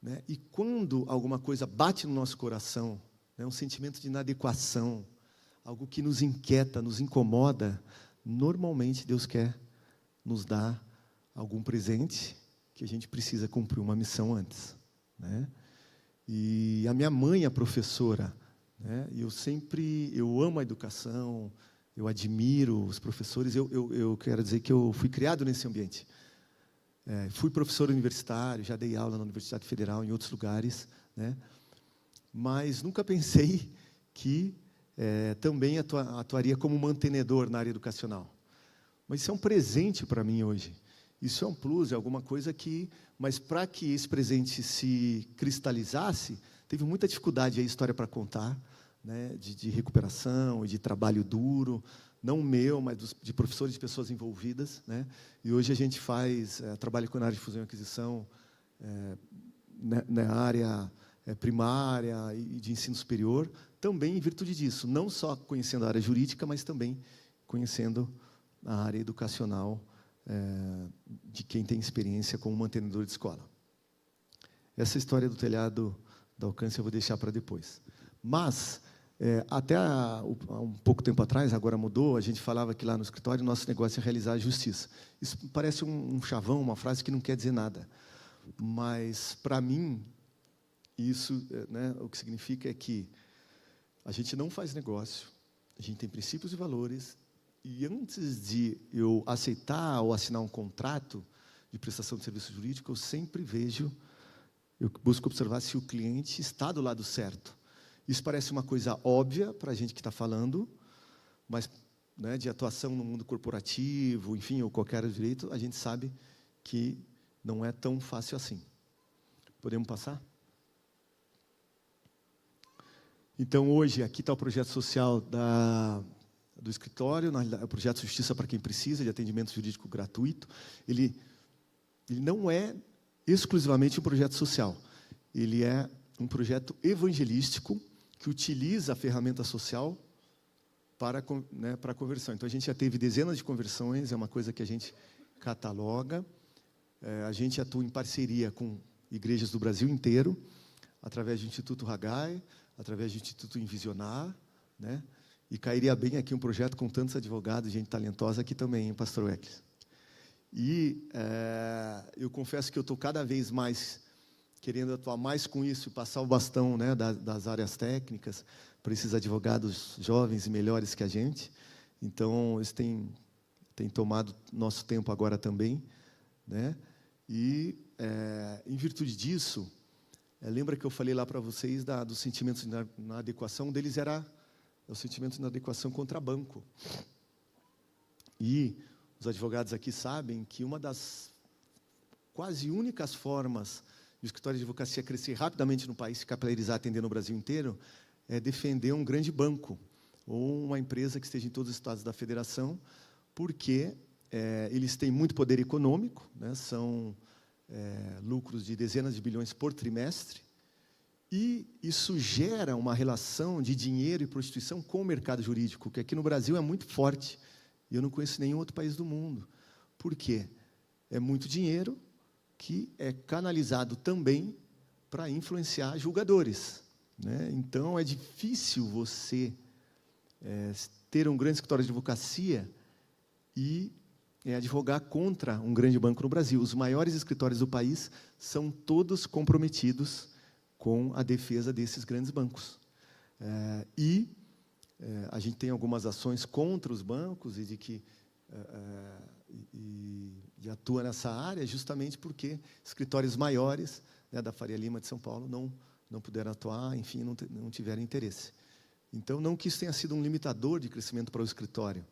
né? E quando alguma coisa bate no nosso coração, né, um sentimento de inadequação, algo que nos inquieta, nos incomoda, normalmente Deus quer nos dar algum presente que a gente precisa cumprir uma missão antes, né? E a minha mãe é professora, né? E eu amo a educação, eu admiro os professores, eu quero dizer que eu fui criado nesse ambiente. Fui professor universitário, já dei aula na Universidade Federal, em outros lugares, né? Mas nunca pensei que também atuaria como mantenedor na área educacional. Mas isso é um presente para mim hoje. Isso é um plus, é alguma coisa que... Mas para que esse presente se cristalizasse, teve muita dificuldade, a história para contar, né? De recuperação e de trabalho duro, não meu, mas de professores, de pessoas envolvidas, né? E hoje a gente faz trabalho com a área de fusão e aquisição, na área primária e de ensino superior, também em virtude disso, não só conhecendo a área jurídica, mas também conhecendo a área educacional, de quem tem experiência como mantenedor de escola. Essa história do telhado da Alcance eu vou deixar para depois. Mas, até há um pouco tempo atrás, agora mudou, a gente falava que lá no escritório, nosso negócio é realizar a justiça. Isso parece um chavão, uma frase que não quer dizer nada. Mas, para mim, isso, né, o que significa é que a gente não faz negócio, a gente tem princípios e valores, e antes de eu aceitar ou assinar um contrato de prestação de serviço jurídico, eu busco observar se o cliente está do lado certo. Isso parece uma coisa óbvia para a gente que está falando, mas, né, de atuação no mundo corporativo, enfim, ou qualquer direito, a gente sabe que não é tão fácil assim. Podemos passar? Então, hoje, aqui está o projeto social do escritório, o projeto Justiça para Quem Precisa, de atendimento jurídico gratuito. Ele não é exclusivamente um projeto social. Ele é um projeto evangelístico que utiliza a ferramenta social para a conversão. Então, a gente já teve dezenas de conversões, é uma coisa que a gente cataloga. A gente atua em parceria com igrejas do Brasil inteiro, através do Instituto Haggai, através do Instituto Envisionar, né? E cairia bem aqui um projeto com tantos advogados, gente talentosa aqui também, hein, pastor Weckles? E eu confesso que eu estou cada vez mais querendo atuar mais com isso e passar o bastão, né, das áreas técnicas para esses advogados jovens e melhores que a gente. Então, isso tem tomado nosso tempo agora também, né? E, em virtude disso, lembra que eu falei lá para vocês dos sentimentos de inadequação? Um deles era o sentimento de inadequação contra banco. E os advogados aqui sabem que uma das quase únicas formas do escritório de advocacia crescer rapidamente no país, se capilarizar, atendendo o Brasil inteiro, é defender um grande banco, ou uma empresa que esteja em todos os estados da federação, porque eles têm muito poder econômico, né, são lucros de dezenas de bilhões por trimestre, e isso gera uma relação de dinheiro e prostituição com o mercado jurídico, que aqui no Brasil é muito forte, e eu não conheço nenhum outro país do mundo. Por quê? É muito dinheiro que é canalizado também para influenciar julgadores, né? Então, é difícil você ter um grande escritório de advocacia e advogar contra um grande banco no Brasil. Os maiores escritórios do país são todos comprometidos com a defesa desses grandes bancos. A gente tem algumas ações contra os bancos e atua nessa área justamente porque escritórios maiores, né, da Faria Lima de São Paulo não puderam atuar, enfim, não tiveram interesse. Então, não que isso tenha sido um limitador de crescimento para o escritório,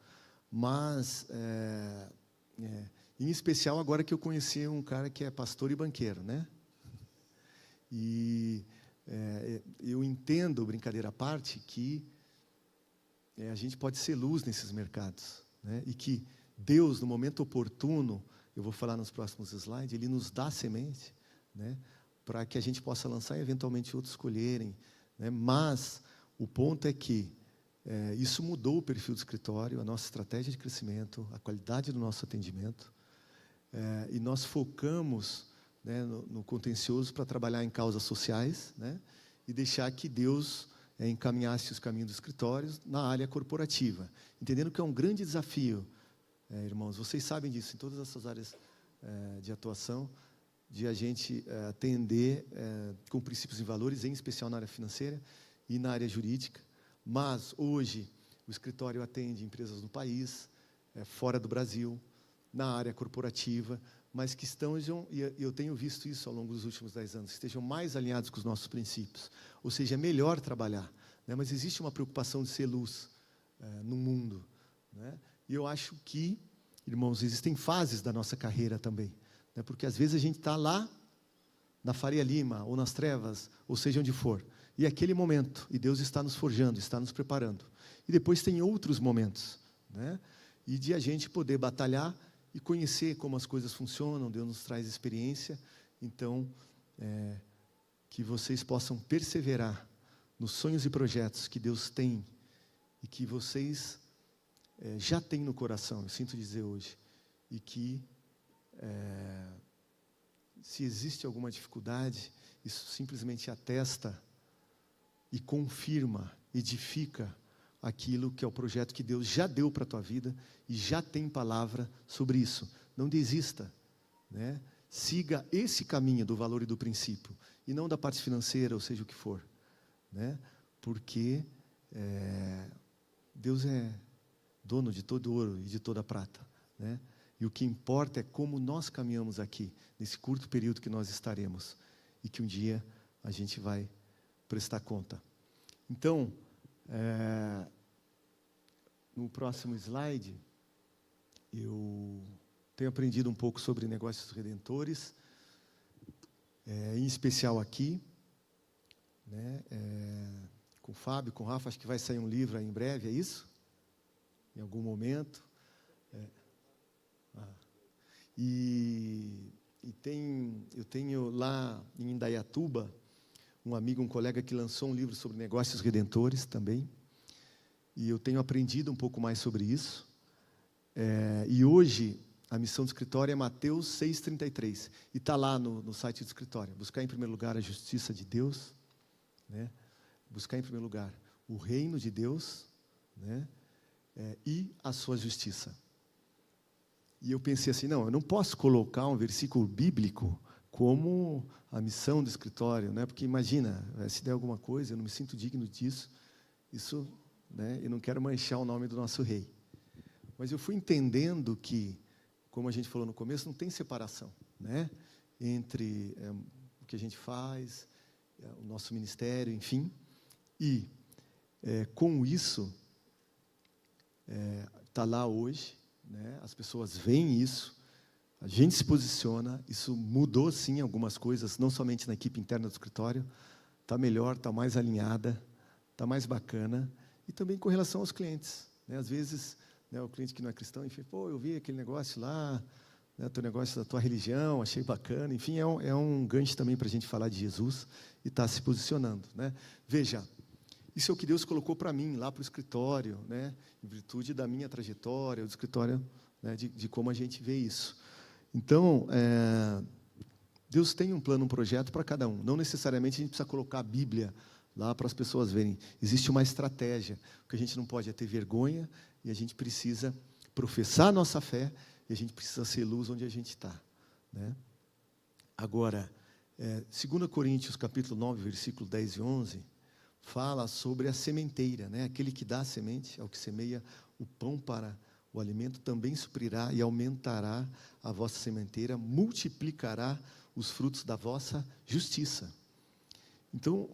mas, em especial, agora que eu conheci um cara que é pastor e banqueiro, né? E eu entendo, brincadeira à parte, que a gente pode ser luz nesses mercados, né? E que Deus, no momento oportuno, eu vou falar nos próximos slides, Ele nos dá semente, né, para que a gente possa lançar e, eventualmente, outros colherem, né? Mas o ponto é que isso mudou o perfil do escritório, a nossa estratégia de crescimento, a qualidade do nosso atendimento, e nós focamos, né, no contencioso para trabalhar em causas sociais, né, e deixar que Deus encaminhasse os caminhos dos escritórios na área corporativa, entendendo que é um grande desafio, irmãos, vocês sabem disso, em todas essas áreas de atuação, de a gente atender com princípios e valores, em especial na área financeira e na área jurídica. Mas, hoje, o escritório atende empresas no país, fora do Brasil, na área corporativa, mas que estejam, e eu tenho visto isso ao longo dos últimos 10 anos, que estejam mais alinhados com os nossos princípios. Ou seja, é melhor trabalhar, né? Mas existe uma preocupação de ser luz no mundo, né? E eu acho que, irmãos, existem fases da nossa carreira também, né? Porque, às vezes, a gente está lá, na Faria Lima, ou nas trevas, ou seja, onde for, e é aquele momento, e Deus está nos forjando, está nos preparando. E depois tem outros momentos, né? E de a gente poder batalhar e conhecer como as coisas funcionam, Deus nos traz experiência. Então, que vocês possam perseverar nos sonhos e projetos que Deus tem e que vocês já têm no coração, eu sinto dizer hoje, e que, se existe alguma dificuldade, isso simplesmente atesta e confirma, edifica aquilo que é o projeto que Deus já deu para a tua vida e já tem palavra sobre isso. Não desista, né? Siga esse caminho do valor e do princípio, e não da parte financeira, ou seja o que for, né? Porque Deus é dono de todo ouro e de toda prata, né? E o que importa é como nós caminhamos aqui, nesse curto período que nós estaremos, e que um dia a gente vai prestar conta. Então, no próximo slide, eu tenho aprendido um pouco sobre negócios redentores, em especial aqui, né, com o Fábio, com o Rafa, acho que vai sair um livro aí em breve, é isso? Em algum momento. Eu tenho lá em Indaiatuba um amigo, um colega que lançou um livro sobre negócios redentores também, e eu tenho aprendido um pouco mais sobre isso. E hoje a missão do escritório é Mateus 6,33, e está lá no site do escritório: buscar em primeiro lugar a justiça de Deus, né? Buscar em primeiro lugar o reino de Deus, né? E a sua justiça. E eu pensei assim, não, eu não posso colocar um versículo bíblico como a missão do escritório, né? Porque imagina, se der alguma coisa, eu não me sinto digno disso, isso, né? Eu não quero manchar o nome do nosso rei. Mas eu fui entendendo que, como a gente falou no começo, não tem separação, né? Entre o que a gente faz, o nosso ministério, enfim. E, com isso, está lá hoje, né? As pessoas veem isso, a gente se posiciona, isso mudou sim algumas coisas, não somente na equipe interna do escritório, está melhor, está mais alinhada, está mais bacana, e também com relação aos clientes, né? Às vezes, né, o cliente que não é cristão, enfim, pô, eu vi aquele negócio lá, né, teu negócio da tua religião, achei bacana, enfim, é um gancho também para a gente falar de Jesus e estar se posicionando, né? Veja, isso é o que Deus colocou para mim, lá para o escritório, né? Em virtude da minha trajetória, do escritório, né? de como a gente vê isso. Então, Deus tem um plano, um projeto para cada um. Não necessariamente a gente precisa colocar a Bíblia lá para as pessoas verem. Existe uma estratégia. O que a gente não pode é ter vergonha, e a gente precisa professar a nossa fé, e a gente precisa ser luz onde a gente está, né? Agora, 2 Coríntios, capítulo 9, versículo 10 e 11... fala sobre a sementeira, né? Aquele que dá a semente, ao que semeia o pão para o alimento, também suprirá e aumentará a vossa sementeira, multiplicará os frutos da vossa justiça. Então,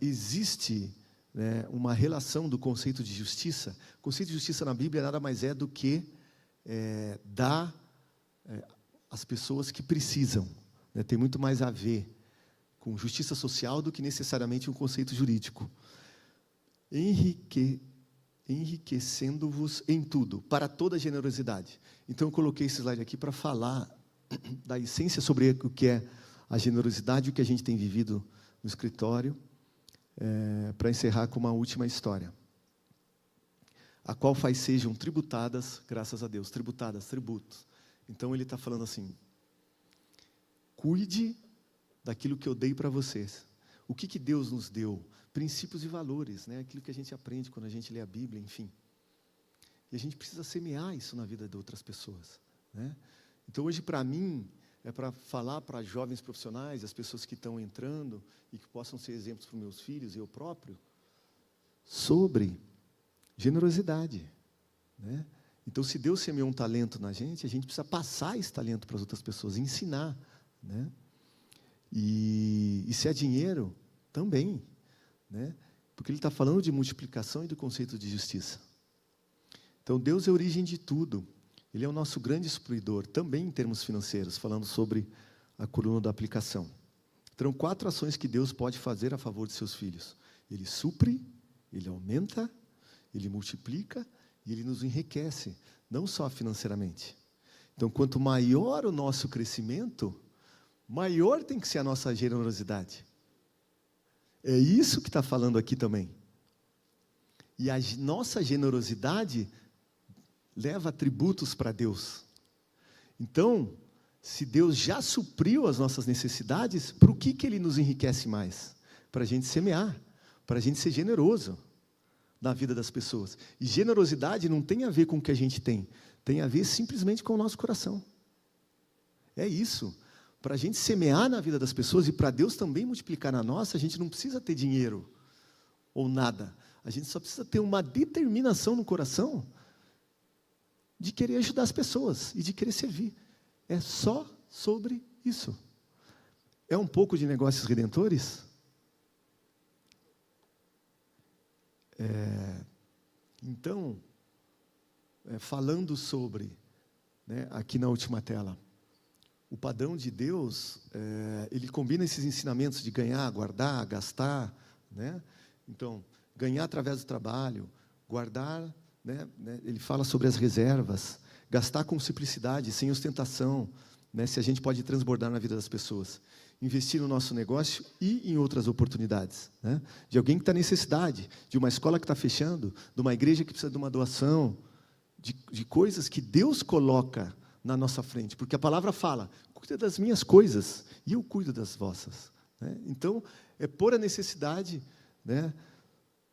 existe, né, uma relação do conceito de justiça. O conceito de justiça na Bíblia nada mais é do que dar às pessoas que precisam, né? Tem muito mais a ver com justiça social do que necessariamente um conceito jurídico. Enriquecendo-vos em tudo, para toda generosidade. Então, eu coloquei esse slide aqui para falar da essência sobre o que é a generosidade, o que a gente tem vivido no escritório, para encerrar com uma última história, a qual sejam tributadas, graças a Deus, tributos. Então, ele está falando assim, cuide daquilo que eu dei para vocês. O que Deus nos deu? Princípios e valores, né? Aquilo que a gente aprende quando a gente lê a Bíblia, enfim. E a gente precisa semear isso na vida de outras pessoas, né? Então, hoje, para mim, é para falar para jovens profissionais, as pessoas que estão entrando, e que possam ser exemplos para os meus filhos e eu próprio, sobre generosidade, né? Então, se Deus semeou um talento na gente, a gente precisa passar esse talento para as outras pessoas, ensinar, né? E se é dinheiro, também, né? Porque ele está falando de multiplicação e do conceito de justiça. Então, Deus é a origem de tudo. Ele é o nosso grande supridor, também em termos financeiros, falando sobre a coluna da aplicação. Então, 4 ações que Deus pode fazer a favor de seus filhos. Ele supre, Ele aumenta, Ele multiplica e Ele nos enriquece, não só financeiramente. Então, quanto maior o nosso crescimento, maior tem que ser a nossa generosidade. É isso que está falando aqui também. E a nossa generosidade leva atributos para Deus. Então, se Deus já supriu as nossas necessidades, para o que Ele nos enriquece mais? Para a gente semear, para a gente ser generoso na vida das pessoas. E generosidade não tem a ver com o que a gente tem a ver simplesmente com o nosso coração. É isso. Para a gente semear na vida das pessoas e para Deus também multiplicar na nossa, a gente não precisa ter dinheiro ou nada. A gente só precisa ter uma determinação no coração de querer ajudar as pessoas e de querer servir. É só sobre isso. É um pouco de negócios redentores? Então, falando sobre, né, aqui na última tela, o padrão de Deus, ele combina esses ensinamentos de ganhar, guardar, gastar, né? Então, ganhar através do trabalho, guardar, né? Ele fala sobre as reservas, gastar com simplicidade, sem ostentação, né? Se a gente pode transbordar na vida das pessoas. Investir no nosso negócio e em outras oportunidades, né? De alguém que está em necessidade, de uma escola que está fechando, de uma igreja que precisa de uma doação, de coisas que Deus coloca na nossa frente, porque a palavra fala, cuida das minhas coisas, e eu cuido das vossas, né? Então, é pôr a necessidade, né?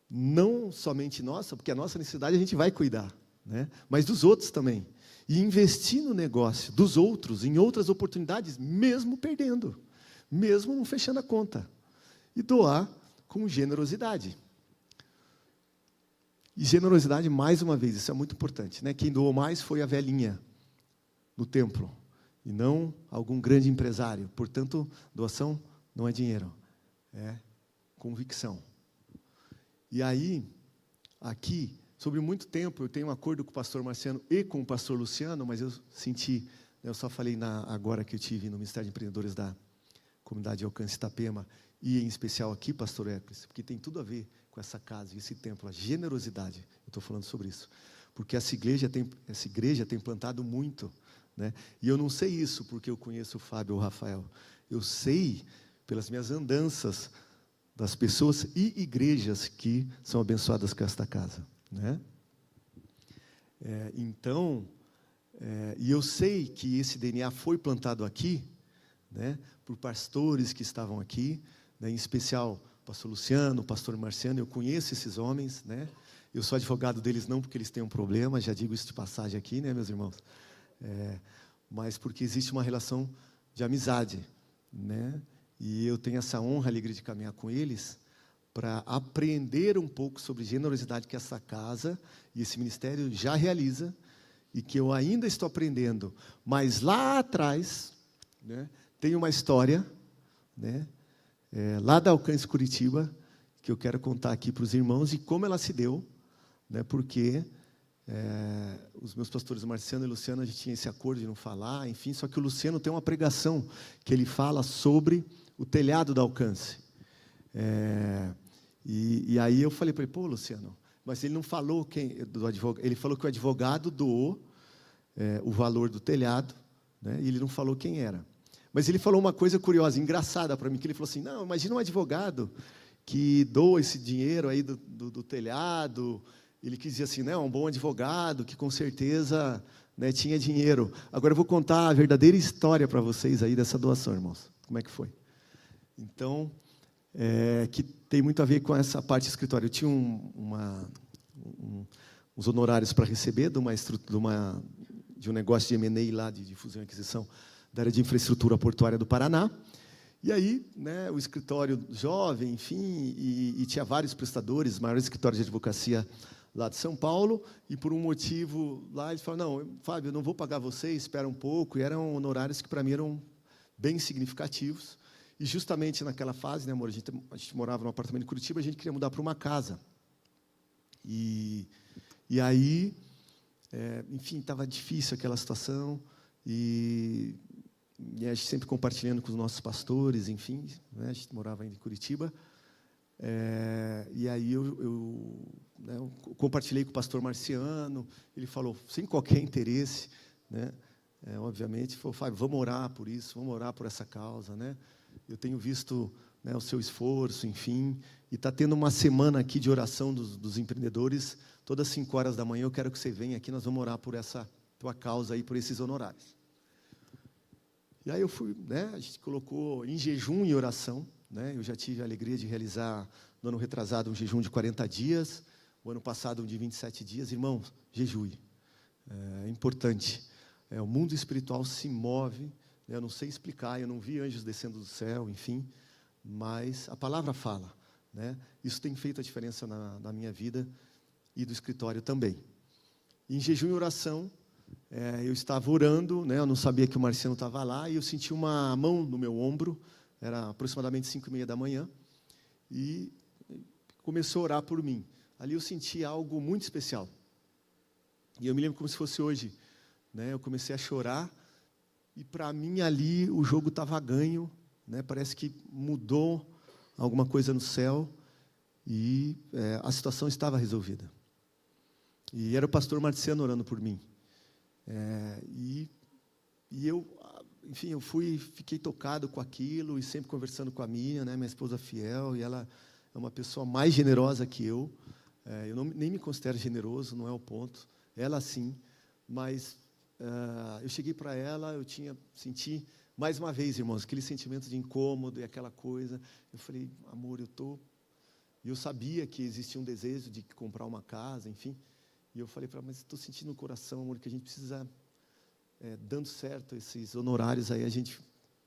Não somente nossa, porque a nossa necessidade a gente vai cuidar, né? Mas dos outros também, e investir no negócio dos outros, em outras oportunidades, mesmo perdendo, mesmo não fechando a conta, e doar com generosidade. E generosidade, mais uma vez, isso é muito importante, né? Quem doou mais foi a velhinha no templo, e não algum grande empresário. Portanto, doação não é dinheiro, é convicção. E aí, aqui, sobre muito tempo, eu tenho um acordo com o pastor Marciano e com o pastor Luciano, mas eu senti, eu só falei agora que eu tive no Ministério de Empreendedores da Comunidade Alcance Itapema, e em especial aqui, pastor Hércules, porque tem tudo a ver com essa casa e esse templo, a generosidade. Eu estou falando sobre isso, porque essa igreja tem plantado muito, né? E eu não sei isso porque eu conheço o Fábio ou o Rafael. Eu sei pelas minhas andanças das pessoas e igrejas que são abençoadas com esta casa, né? Então, e eu sei que esse DNA foi plantado aqui, né, por pastores que estavam aqui, né, em especial o pastor Luciano, o pastor Marciano. Eu conheço esses homens, né? Eu sou advogado deles não porque eles têm um problema, já digo isso de passagem aqui, né, meus irmãos? Mas porque existe uma relação de amizade, né? E eu tenho essa honra, alegria de caminhar com eles para aprender um pouco sobre generosidade que essa casa e esse ministério já realiza e que eu ainda estou aprendendo. Mas lá atrás, né, tem uma história, né, lá da Alcance Curitiba, que eu quero contar aqui para os irmãos e como ela se deu, né, porque os meus pastores Marciano e Luciano, a gente tinha esse acordo de não falar, enfim, só que o Luciano tem uma pregação que ele fala sobre o telhado da Alcance. E aí eu falei para ele, pô, Luciano, mas ele não falou ele falou que o advogado doou o valor do telhado, né, e ele não falou quem era. Mas ele falou uma coisa curiosa, engraçada para mim, que ele falou assim, não, imagina um advogado que doa esse dinheiro aí do telhado. Ele quis dizer assim, né, um bom advogado que com certeza, né, tinha dinheiro. Agora eu vou contar a verdadeira história para vocês aí dessa doação, irmãos. Como é que foi? Então, que tem muito a ver com essa parte escritório. Eu tinha uns honorários para receber de um negócio de M&A lá, de fusão e aquisição, da área de infraestrutura portuária do Paraná. E aí, né, o escritório jovem, enfim, e tinha vários prestadores, maiores escritórios de advocacia lá de São Paulo, e por um motivo lá, eles falaram, não, Fábio, eu não vou pagar você, espera um pouco, e eram honorários que para mim eram bem significativos, e justamente naquela fase, né, amor, a gente morava num apartamento em Curitiba, a gente queria mudar para uma casa, e aí, enfim, estava difícil aquela situação, e a gente sempre compartilhando com os nossos pastores, enfim, né, a gente morava ainda em Curitiba, e aí eu compartilhei com o pastor Marciano, ele falou, sem qualquer interesse, né, obviamente, falou, Fábio, vamos orar por isso, vamos orar por essa causa, né? Eu tenho visto, né, o seu esforço, enfim, e está tendo uma semana aqui de oração dos empreendedores, todas 5 horas da manhã, eu quero que você venha aqui, nós vamos orar por essa tua causa aí, por esses honorários. E aí eu fui, né, a gente colocou em jejum e oração, né, eu já tive a alegria de realizar, no ano retrasado, um jejum de 40 dias, o ano passado, um de 27 dias. Irmãos, jejue. É importante. O mundo espiritual se move, né, eu não sei explicar, eu não vi anjos descendo do céu, enfim, mas a palavra fala, né, isso tem feito a diferença na minha vida e do escritório também. Em jejum e oração, eu estava orando, né, eu não sabia que o Marciano estava lá, e eu senti uma mão no meu ombro, era aproximadamente 5h30 da manhã, e começou a orar por mim. Ali eu senti algo muito especial. E eu me lembro como se fosse hoje, né, eu comecei a chorar, e para mim ali o jogo estava ganho, né, parece que mudou alguma coisa no céu, e a situação estava resolvida. E era o pastor Marciano orando por mim. E eu, enfim, fiquei tocado com aquilo, e sempre conversando com a minha esposa fiel, e ela é uma pessoa mais generosa que eu. Eu nem me considero generoso, não é o ponto. Ela sim, mas eu cheguei para ela, senti, mais uma vez, irmãos, aquele sentimento de incômodo e aquela coisa. Eu falei, amor, E eu sabia que existia um desejo de comprar uma casa, enfim. E eu falei para ela, mas estou sentindo no coração, amor, que a gente precisa, dando certo esses honorários aí, a gente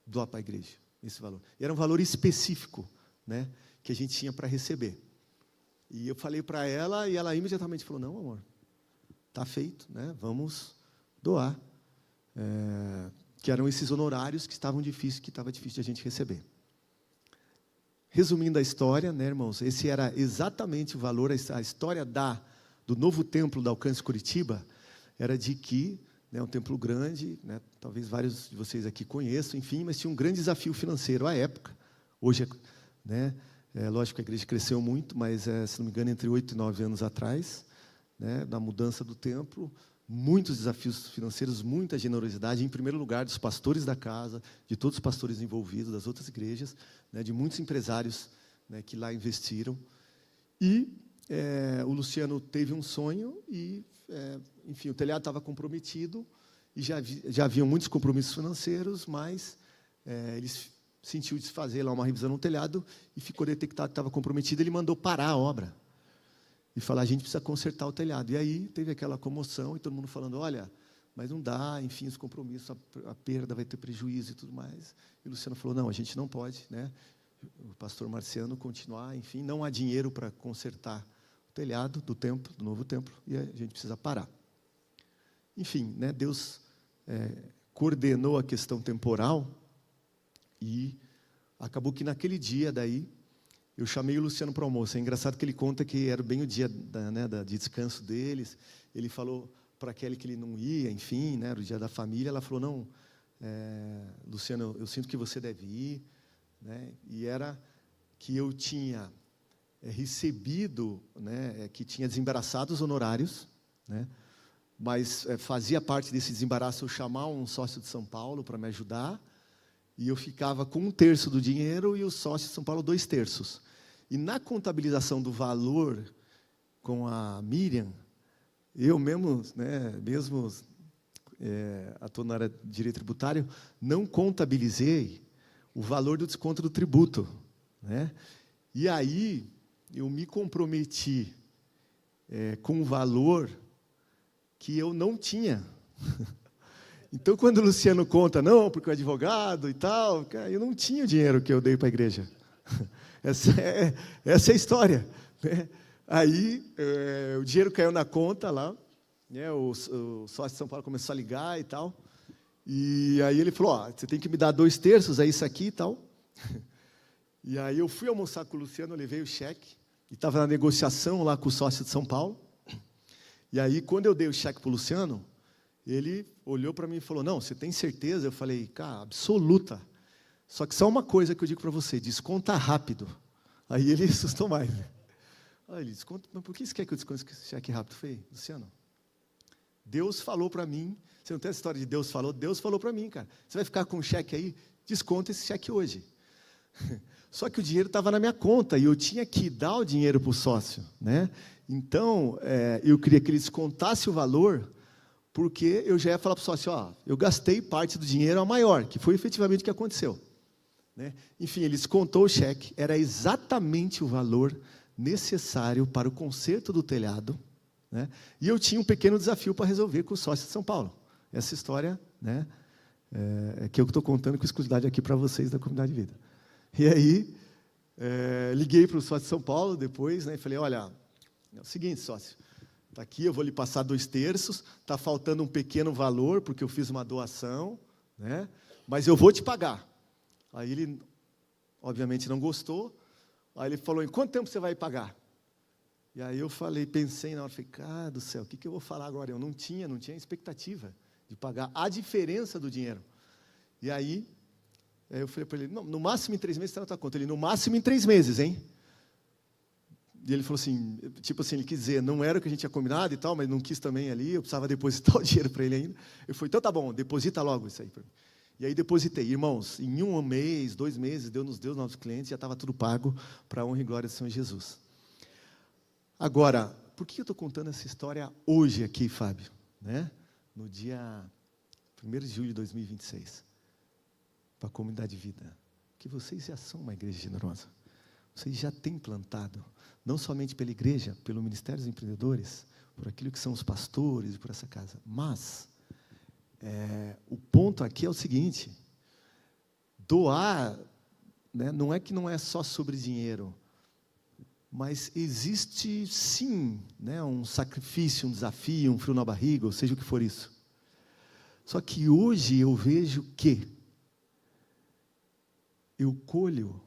doar para a igreja, esse valor. E era um valor específico, né, que a gente tinha para receber. E eu falei para ela, e ela imediatamente falou, não, amor, está feito, né, vamos doar. Que eram esses honorários que estava difícil de a gente receber. Resumindo a história, né, irmãos, esse era exatamente o valor, a história do novo templo da Alcance Curitiba, era de que, né, um templo grande, né, talvez vários de vocês aqui conheçam, enfim, mas tinha um grande desafio financeiro à época. Hoje, né, lógico que a igreja cresceu muito, mas, se não me engano, entre 8 e 9 anos atrás, né, na mudança do templo, muitos desafios financeiros, muita generosidade, em primeiro lugar, dos pastores da casa, de todos os pastores envolvidos, das outras igrejas, né, de muitos empresários, né, que lá investiram. E o Luciano teve um sonho e, enfim, o telhado estava comprometido, e já haviam muitos compromissos financeiros, mas ele sentiu desfazer lá uma revisão no telhado e ficou detectado que estava comprometido. Ele mandou parar a obra e falar, a gente precisa consertar o telhado. E aí teve aquela comoção, e todo mundo falando, olha, mas não dá, enfim, os compromissos, a perda vai ter prejuízo e tudo mais. E o Luciano falou, não, a gente não pode, né, o pastor Marciano continuar, enfim, não há dinheiro para consertar o telhado do templo, do novo templo, e a gente precisa parar. Enfim, né, Deus coordenou a questão temporal, e acabou que naquele dia daí, eu chamei o Luciano para o almoço. É engraçado que ele conta que era bem o dia de descanso deles. Ele falou para a Kelly que ele não ia, enfim, né, era o dia da família. Ela falou, não, Luciano, eu sinto que você deve ir. Né, e era que eu tinha recebido, né, que tinha desembaraçado os honorários, né, mas fazia parte desse desembaraço eu chamar um sócio de São Paulo para me ajudar, e eu ficava com 1/3 do dinheiro e o sócio de São Paulo 2/3. E na contabilização do valor com a Miriam, eu mesmo, né, atuando na área de direito tributário, não contabilizei o valor do desconto do tributo, né? E aí eu me comprometi com um valor que eu não tinha. Então, quando o Luciano conta, não, porque o advogado e tal, cara, eu não tinha o dinheiro que eu dei para a igreja. Essa é a história, né? Aí, o dinheiro caiu na conta lá, né? O sócio de São Paulo começou a ligar e tal, e aí ele falou, você tem que me dar 2/3, é isso aqui e tal. E aí eu fui almoçar com o Luciano, eu levei o cheque, e estava na negociação lá com o sócio de São Paulo, e aí, quando eu dei o cheque para o Luciano, ele olhou para mim e falou, não, você tem certeza? Eu falei, cara, absoluta. Só que só uma coisa que eu digo para você, desconta rápido. Aí ele assustou mais. Aí ele desconta, mas por que você quer que eu desconte esse cheque rápido? Eu falei, Luciano, Deus falou para mim, você não tem essa história de Deus falou para mim, cara. Você vai ficar com o cheque aí? Desconta esse cheque hoje. Só que o dinheiro estava na minha conta, e eu tinha que dar o dinheiro para o sócio, né? Então, eu queria que ele descontasse o valor, porque eu já ia falar para o sócio, eu gastei parte do dinheiro a maior, que foi efetivamente o que aconteceu. Né? Enfim, ele descontou o cheque, era exatamente o valor necessário para o conserto do telhado, né? E eu tinha um pequeno desafio para resolver com o sócio de São Paulo. Essa história, né, que eu estou contando com exclusividade aqui para vocês da Comunidade de Vida. E aí, liguei para o sócio de São Paulo depois, né, e falei, olha, é o seguinte, sócio, está aqui, eu vou lhe passar 2/3, está faltando um pequeno valor, porque eu fiz uma doação, né, mas eu vou te pagar. Aí ele, obviamente, não gostou. Aí ele falou, em quanto tempo você vai pagar? E aí eu pensei na hora, cara do céu, o que eu vou falar agora? Eu não tinha expectativa de pagar a diferença do dinheiro. E aí, eu falei para ele, não, no máximo em 3 meses está na tua conta. Ele, no máximo em 3 meses, hein? E ele falou assim, tipo assim, ele quis dizer, não era o que a gente tinha combinado e tal, mas não quis também ali, eu precisava depositar o dinheiro para ele ainda. Eu falei, então tá bom, deposita logo isso aí para mim. E aí depositei. Irmãos, em 1 mês, 2 meses, Deus nos deu novos clientes, já estava tudo pago para a honra e glória do Senhor Jesus. Agora, por que eu estou contando essa história hoje aqui, Fábio? Né? No dia 1º de julho de 2026, para a Comunidade de Vida. Que vocês já são uma igreja generosa. Vocês já têm plantado, não somente pela igreja, pelo Ministério dos Empreendedores, por aquilo que são os pastores e por essa casa. Mas, o ponto aqui é o seguinte, doar, né, não é que não é só sobre dinheiro, mas existe, sim, né, um sacrifício, um desafio, um frio na barriga, ou seja o que for isso. Só que hoje eu vejo que eu colho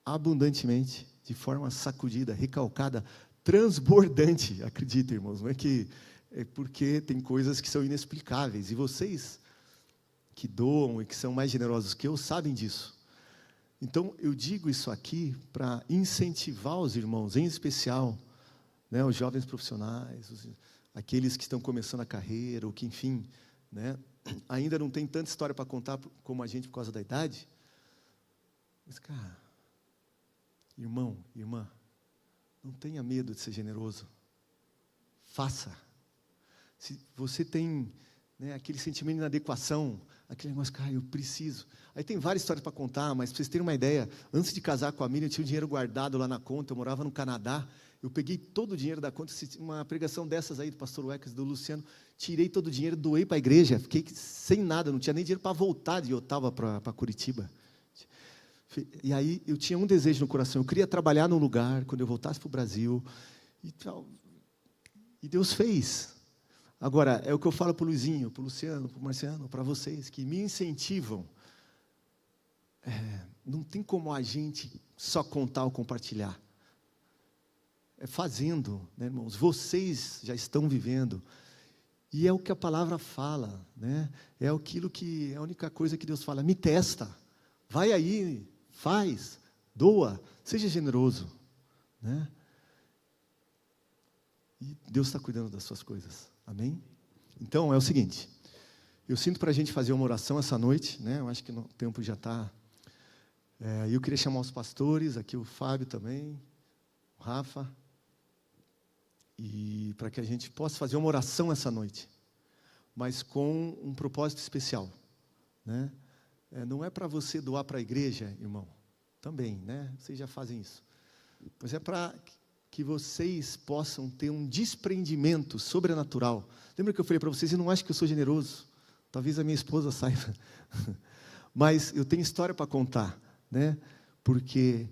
abundantemente, de forma sacudida, recalcada, transbordante. Acredita, irmãos, não é que é porque tem coisas que são inexplicáveis. E vocês que doam e que são mais generosos que eu sabem disso. Então, eu digo isso aqui para incentivar os irmãos, em especial, né, os jovens profissionais, aqueles que estão começando a carreira, ou que, enfim, né, ainda não tem tanta história para contar como a gente por causa da idade. Mas, cara, irmão, irmã, não tenha medo de ser generoso. Faça. Se você tem, né, aquele sentimento de inadequação, aquele negócio, cara, eu preciso. Aí tem várias histórias para contar, mas para vocês terem uma ideia, antes de casar com a Miriam, eu tinha o dinheiro guardado lá na conta, eu morava no Canadá, eu peguei todo o dinheiro da conta, uma pregação dessas aí do pastor Weckes, do Luciano, tirei todo o dinheiro, doei para a igreja, fiquei sem nada, não tinha nem dinheiro para voltar de Ottawa para Curitiba. E aí eu tinha um desejo no coração, eu queria trabalhar num lugar, quando eu voltasse para o Brasil, e Deus fez. Agora, é o que eu falo para o Luizinho, para o Luciano, para o Marciano, para vocês, que me incentivam. Não tem como a gente só contar ou compartilhar. É fazendo, né, irmãos? Vocês já estão vivendo. E é o que a palavra fala, né? É aquilo que é a única coisa que Deus fala. Me testa. Vai aí, faz, doa, seja generoso, né? E Deus está cuidando das suas coisas. Amém? Então, é o seguinte. Eu sinto para a gente fazer uma oração essa noite, né? Eu acho que o tempo já está. Eu queria chamar os pastores, aqui o Fábio também, o Rafa, e para que a gente possa fazer uma oração essa noite, mas com um propósito especial, né? Não é para você doar para a igreja, irmão, também, né? Vocês já fazem isso, mas é para que vocês possam ter um desprendimento sobrenatural. Lembra que eu falei para vocês, eu não acho que eu sou generoso, talvez a minha esposa saiba, mas eu tenho história para contar, né? Porque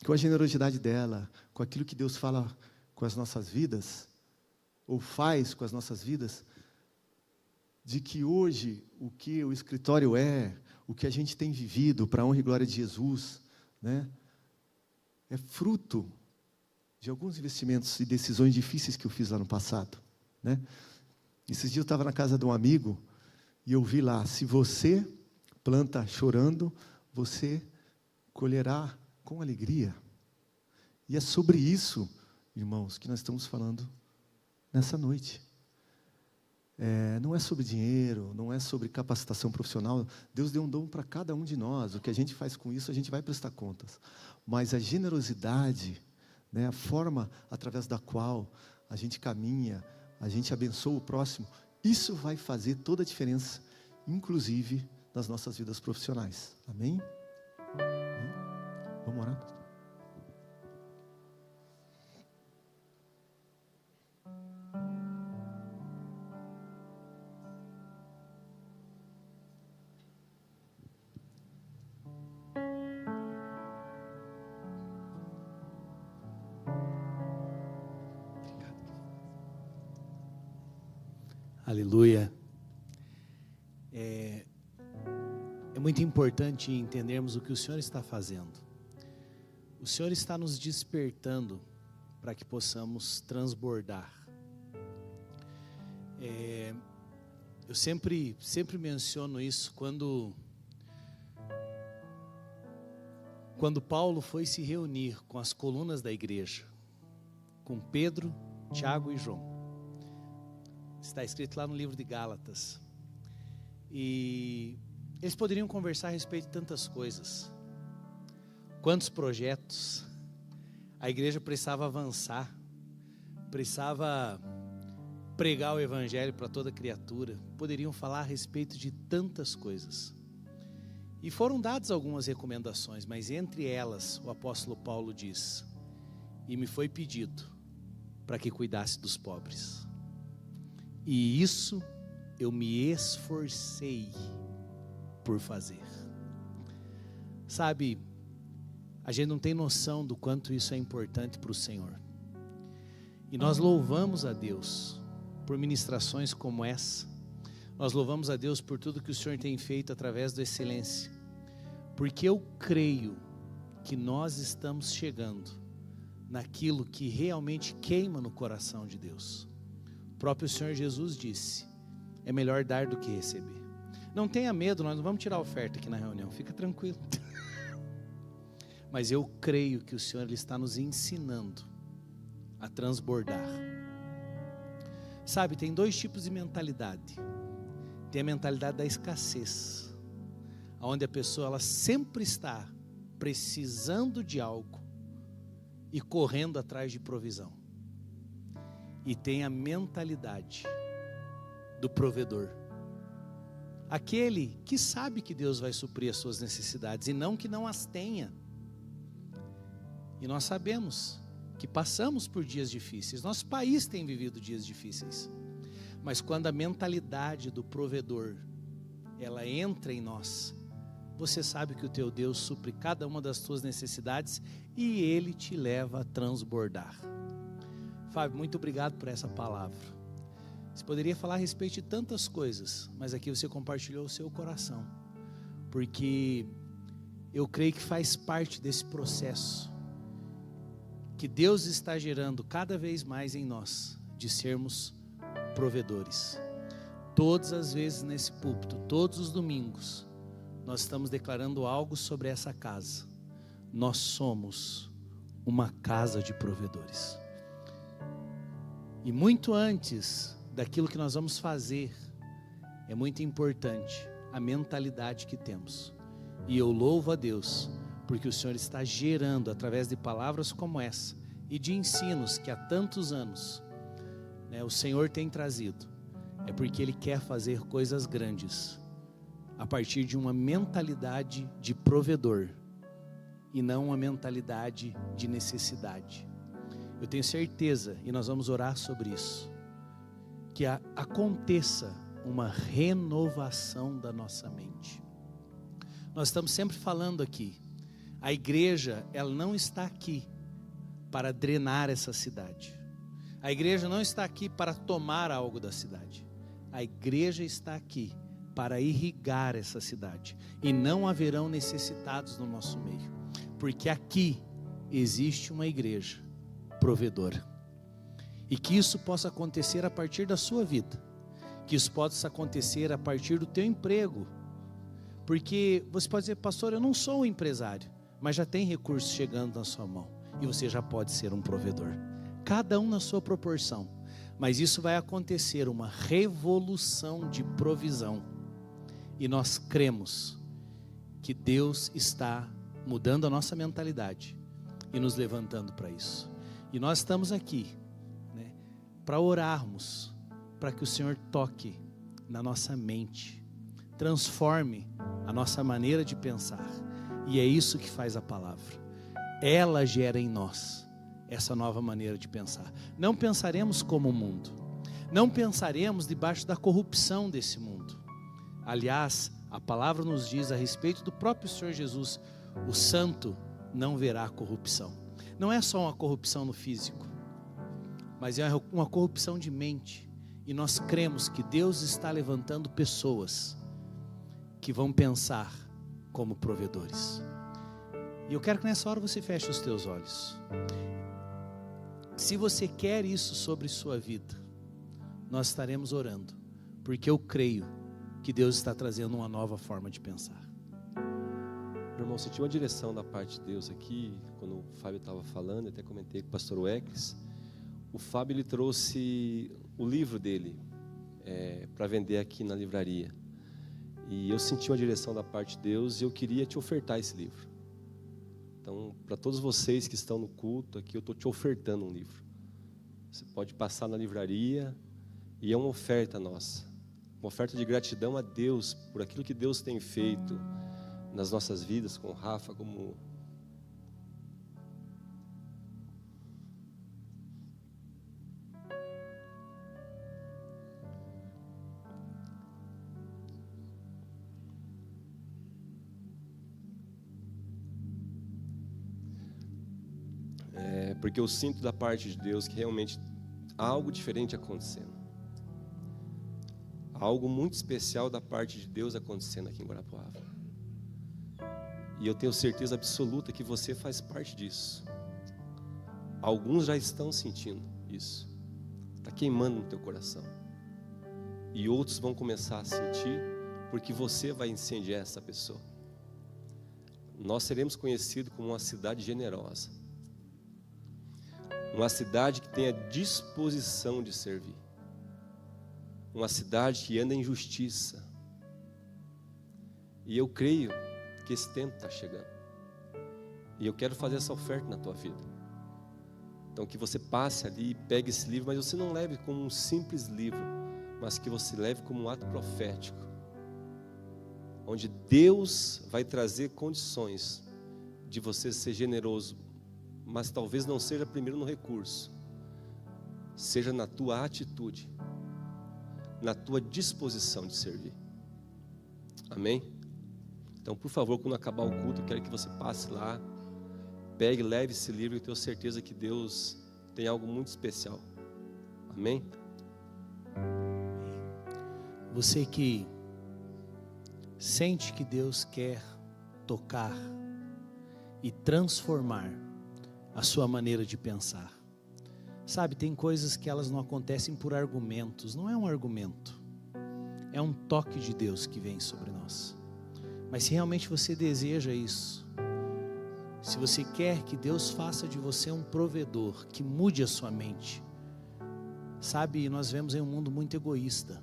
com a generosidade dela, com aquilo que Deus fala com as nossas vidas, ou faz com as nossas vidas, de que hoje o que o escritório o que a gente tem vivido para a honra e glória de Jesus, né, é fruto de alguns investimentos e decisões difíceis que eu fiz lá no passado, né? Esses dias eu estava na casa de um amigo e eu vi lá, se você planta chorando, você colherá com alegria. E é sobre isso, irmãos, que nós estamos falando nessa noite. Não é sobre dinheiro, não é sobre capacitação profissional. Deus deu um dom para cada um de nós. O que a gente faz com isso, a gente vai prestar contas. Mas a generosidade, né, a forma através da qual a gente caminha, a gente abençoa o próximo, isso vai fazer toda a diferença, inclusive nas nossas vidas profissionais. Amém? Vamos orar, pastor? Aleluia. É muito importante entendermos o que o Senhor está fazendo. O Senhor está nos despertando para que possamos transbordar. Eu sempre menciono isso quando quando Paulo foi se reunir com as colunas da igreja, com Pedro, Tiago e João. Está escrito lá no livro de Gálatas. E eles poderiam conversar a respeito de tantas coisas. Quantos projetos. A igreja precisava avançar. Precisava pregar o evangelho para toda criatura. Poderiam falar a respeito de tantas coisas. E foram dadas algumas recomendações, mas entre elas o apóstolo Paulo diz: e me foi pedido para que cuidasse dos pobres. E isso eu me esforcei por fazer. Sabe, a gente não tem noção do quanto isso é importante para o Senhor. E nós louvamos a Deus por ministrações como essa. Nós louvamos a Deus por tudo que o Senhor tem feito através da excelência. Porque eu creio que nós estamos chegando naquilo que realmente queima no coração de Deus. O próprio Senhor Jesus disse: é melhor dar do que receber. Não tenha medo, nós não vamos tirar a oferta aqui na reunião, fica tranquilo. Mas eu creio que o Senhor ele está nos ensinando a transbordar. Sabe, tem dois tipos de mentalidade. Tem a mentalidade da escassez, onde a pessoa ela sempre está precisando de algo e correndo atrás de provisão. E tem a mentalidade do provedor, aquele que sabe que Deus vai suprir as suas necessidades e não que não as tenha. E nós sabemos que passamos por dias difíceis, nosso país tem vivido dias difíceis, mas quando a mentalidade do provedor ela entra em nós, você sabe que o teu Deus supre cada uma das tuas necessidades e Ele te leva a transbordar. Fábio, muito obrigado por essa palavra. Você poderia falar a respeito de tantas coisas, mas aqui você compartilhou o seu coração, porque eu creio que faz parte desse processo que Deus está gerando cada vez mais em nós, de sermos provedores. Todas as vezes nesse púlpito, todos os domingos, nós estamos declarando algo sobre essa casa. Nós somos uma casa de provedores. E muito antes daquilo que nós vamos fazer, é muito importante a mentalidade que temos. E eu louvo a Deus, porque o Senhor está gerando através de palavras como essa e de ensinos que há tantos anos, o Senhor tem trazido. É porque Ele quer fazer coisas grandes a partir de uma mentalidade de provedor e não uma mentalidade de necessidade. Eu tenho certeza, e nós vamos orar sobre isso, que aconteça uma renovação da nossa mente. Nós estamos sempre falando aqui, a igreja ela não está aqui para drenar essa cidade. A igreja não está aqui para tomar algo da cidade. A igreja está aqui para irrigar essa cidade. E não haverão necessitados no nosso meio. Porque aqui existe uma igreja provedora. E que isso possa acontecer a partir da sua vida. Que isso possa acontecer a partir do teu emprego. Porque você pode dizer: pastor, eu não sou um empresário, mas já tem recursos chegando na sua mão. E você já pode ser um provedor. Cada um na sua proporção. Mas isso vai acontecer, uma revolução de provisão. E nós cremos que Deus está mudando a nossa mentalidade e nos levantando para isso. E nós estamos aqui, para orarmos, para que o Senhor toque na nossa mente, transforme a nossa maneira de pensar. E é isso que faz a palavra. Ela gera em nós essa nova maneira de pensar. Não pensaremos como o mundo. Não pensaremos debaixo da corrupção desse mundo. Aliás, a palavra nos diz a respeito do próprio Senhor Jesus: o santo não verá corrupção. Não é só uma corrupção no físico, mas é uma corrupção de mente. E nós cremos que Deus está levantando pessoas que vão pensar como provedores. E eu quero que nessa hora você feche os teus olhos. Se você quer isso sobre sua vida, nós estaremos orando, porque eu creio que Deus está trazendo uma nova forma de pensar. Meu irmão, senti uma direção da parte de Deus aqui, quando o Fábio estava falando, até comentei com o pastor Weckles. O Fábio, ele trouxe o livro dele para vender aqui na livraria. E eu senti uma direção da parte de Deus e eu queria te ofertar esse livro. Então, para todos vocês que estão no culto aqui, eu estou te ofertando um livro. Você pode passar na livraria e é uma oferta nossa. Uma oferta de gratidão a Deus por aquilo que Deus tem feito nas nossas vidas, com o Rafa, como... Porque eu sinto da parte de Deus que realmente há algo diferente acontecendo. Há algo muito especial da parte de Deus acontecendo aqui em Guarapuava. E eu tenho certeza absoluta que você faz parte disso. Alguns já estão sentindo isso. Está queimando no teu coração. E outros vão começar a sentir, porque você vai incendiar essa pessoa. Nós seremos conhecidos como uma cidade generosa. Uma cidade que tem a disposição de servir. Uma cidade que anda em justiça. E eu creio que esse tempo está chegando. E eu quero fazer essa oferta na tua vida. Então que você passe ali e pegue esse livro, mas você não leve como um simples livro, mas que você leve como um ato profético. Onde Deus vai trazer condições de você ser generoso, mas talvez não seja primeiro no recurso, seja na tua atitude, na tua disposição de servir. Amém? Então, por favor, quando acabar o culto, eu quero que você passe lá, pegue, leve esse livro, e eu tenho certeza que Deus tem algo muito especial. Amém? Você que sente que Deus quer tocar e transformar a sua maneira de pensar. Sabe, tem coisas que elas não acontecem por argumentos. Não é um argumento, é um toque de Deus que vem sobre nós. Mas se realmente você deseja isso, se você quer que Deus faça de você um provedor, que mude a sua mente. Sabe, nós vemos em um mundo muito egoísta,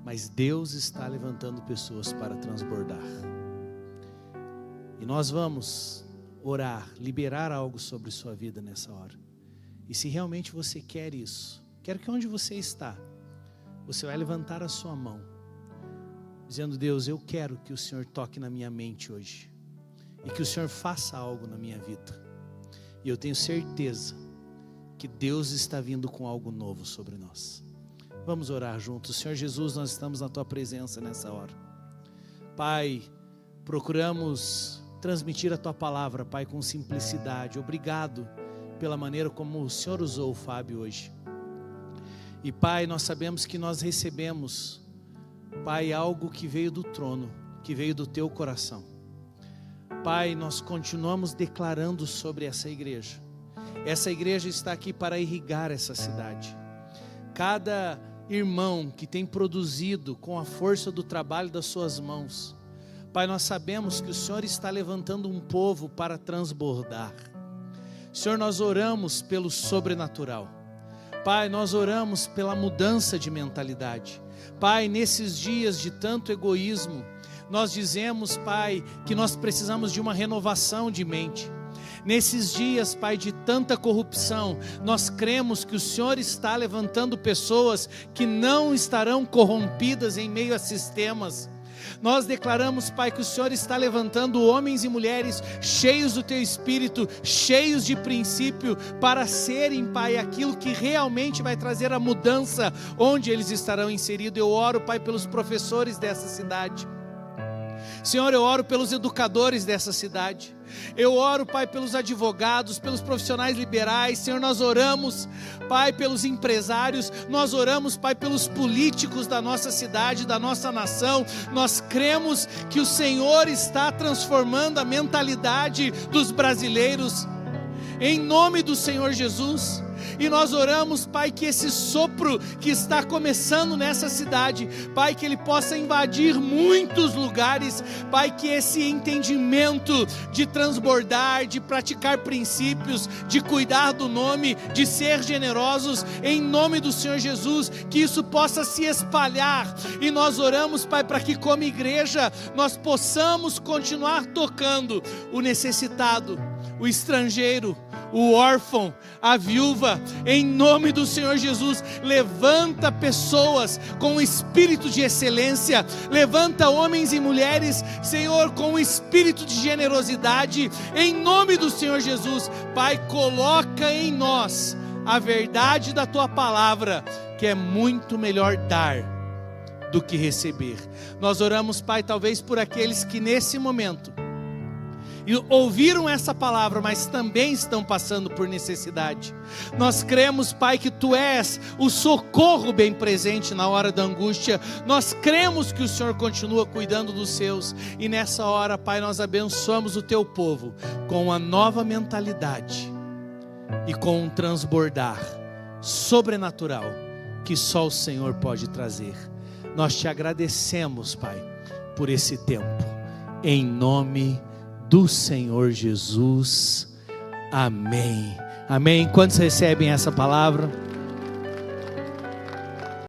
mas Deus está levantando pessoas para transbordar. E nós vamos orar, liberar algo sobre sua vida nessa hora. E se realmente você quer isso, quero que onde você está, você vai levantar a sua mão, dizendo: Deus, eu quero que o Senhor toque na minha mente hoje, e que o Senhor faça algo na minha vida. E eu tenho certeza que Deus está vindo com algo novo sobre nós. Vamos orar juntos. Senhor Jesus, nós estamos na tua presença nessa hora. Pai, procuramos transmitir a tua palavra, Pai, com simplicidade. Obrigado pela maneira como o Senhor usou o Fábio hoje. E Pai, nós sabemos que nós recebemos, Pai, algo que veio do trono, que veio do teu coração. Pai, nós continuamos declarando sobre essa igreja. Essa igreja está aqui para irrigar essa cidade. Cada irmão que tem produzido com a força do trabalho das suas mãos, Pai, nós sabemos que o Senhor está levantando um povo para transbordar. Senhor, nós oramos pelo sobrenatural. Pai, nós oramos pela mudança de mentalidade. Pai, nesses dias de tanto egoísmo, nós dizemos, Pai, que nós precisamos de uma renovação de mente. Nesses dias, Pai, de tanta corrupção, nós cremos que o Senhor está levantando pessoas que não estarão corrompidas em meio a sistemas. Nós declaramos, Pai, que o Senhor está levantando homens e mulheres cheios do Teu Espírito, cheios de princípio, para serem, Pai, aquilo que realmente vai trazer a mudança onde eles estarão inseridos. Eu oro, Pai, pelos professores dessa cidade. Senhor, eu oro pelos educadores dessa cidade. Eu oro, Pai, pelos advogados, pelos profissionais liberais. Senhor, nós oramos, Pai, pelos empresários. Nós oramos, Pai, pelos políticos da nossa cidade, da nossa nação. Nós cremos que o Senhor está transformando a mentalidade dos brasileiros. Em nome do Senhor Jesus, E nós oramos, Pai, que esse sopro que está começando nessa cidade, Pai, que ele possa invadir muitos lugares, Pai, que esse entendimento de transbordar, de praticar princípios, de cuidar do nome, de ser generosos, em nome do Senhor Jesus, que isso possa se espalhar. E nós oramos, Pai, para que como igreja nós possamos continuar tocando o necessitado, o estrangeiro, o órfão, a viúva, em nome do Senhor Jesus. Levanta pessoas com espírito de excelência, levanta homens e mulheres, Senhor, com espírito de generosidade, em nome do Senhor Jesus. Pai, coloca em nós a verdade da Tua palavra, que é muito melhor dar do que receber. Nós oramos, Pai, talvez por aqueles que nesse momento e ouviram essa palavra, mas também estão passando por necessidade. Nós cremos, Pai, que Tu és o socorro bem presente na hora da angústia. Nós cremos que o Senhor continua cuidando dos seus. E nessa hora, Pai, nós abençoamos o Teu povo com uma nova mentalidade e com um transbordar sobrenatural que só o Senhor pode trazer. Nós Te agradecemos, Pai, por esse tempo. Em nome do Senhor Jesus. Amém. Amém. Quantos recebem essa palavra?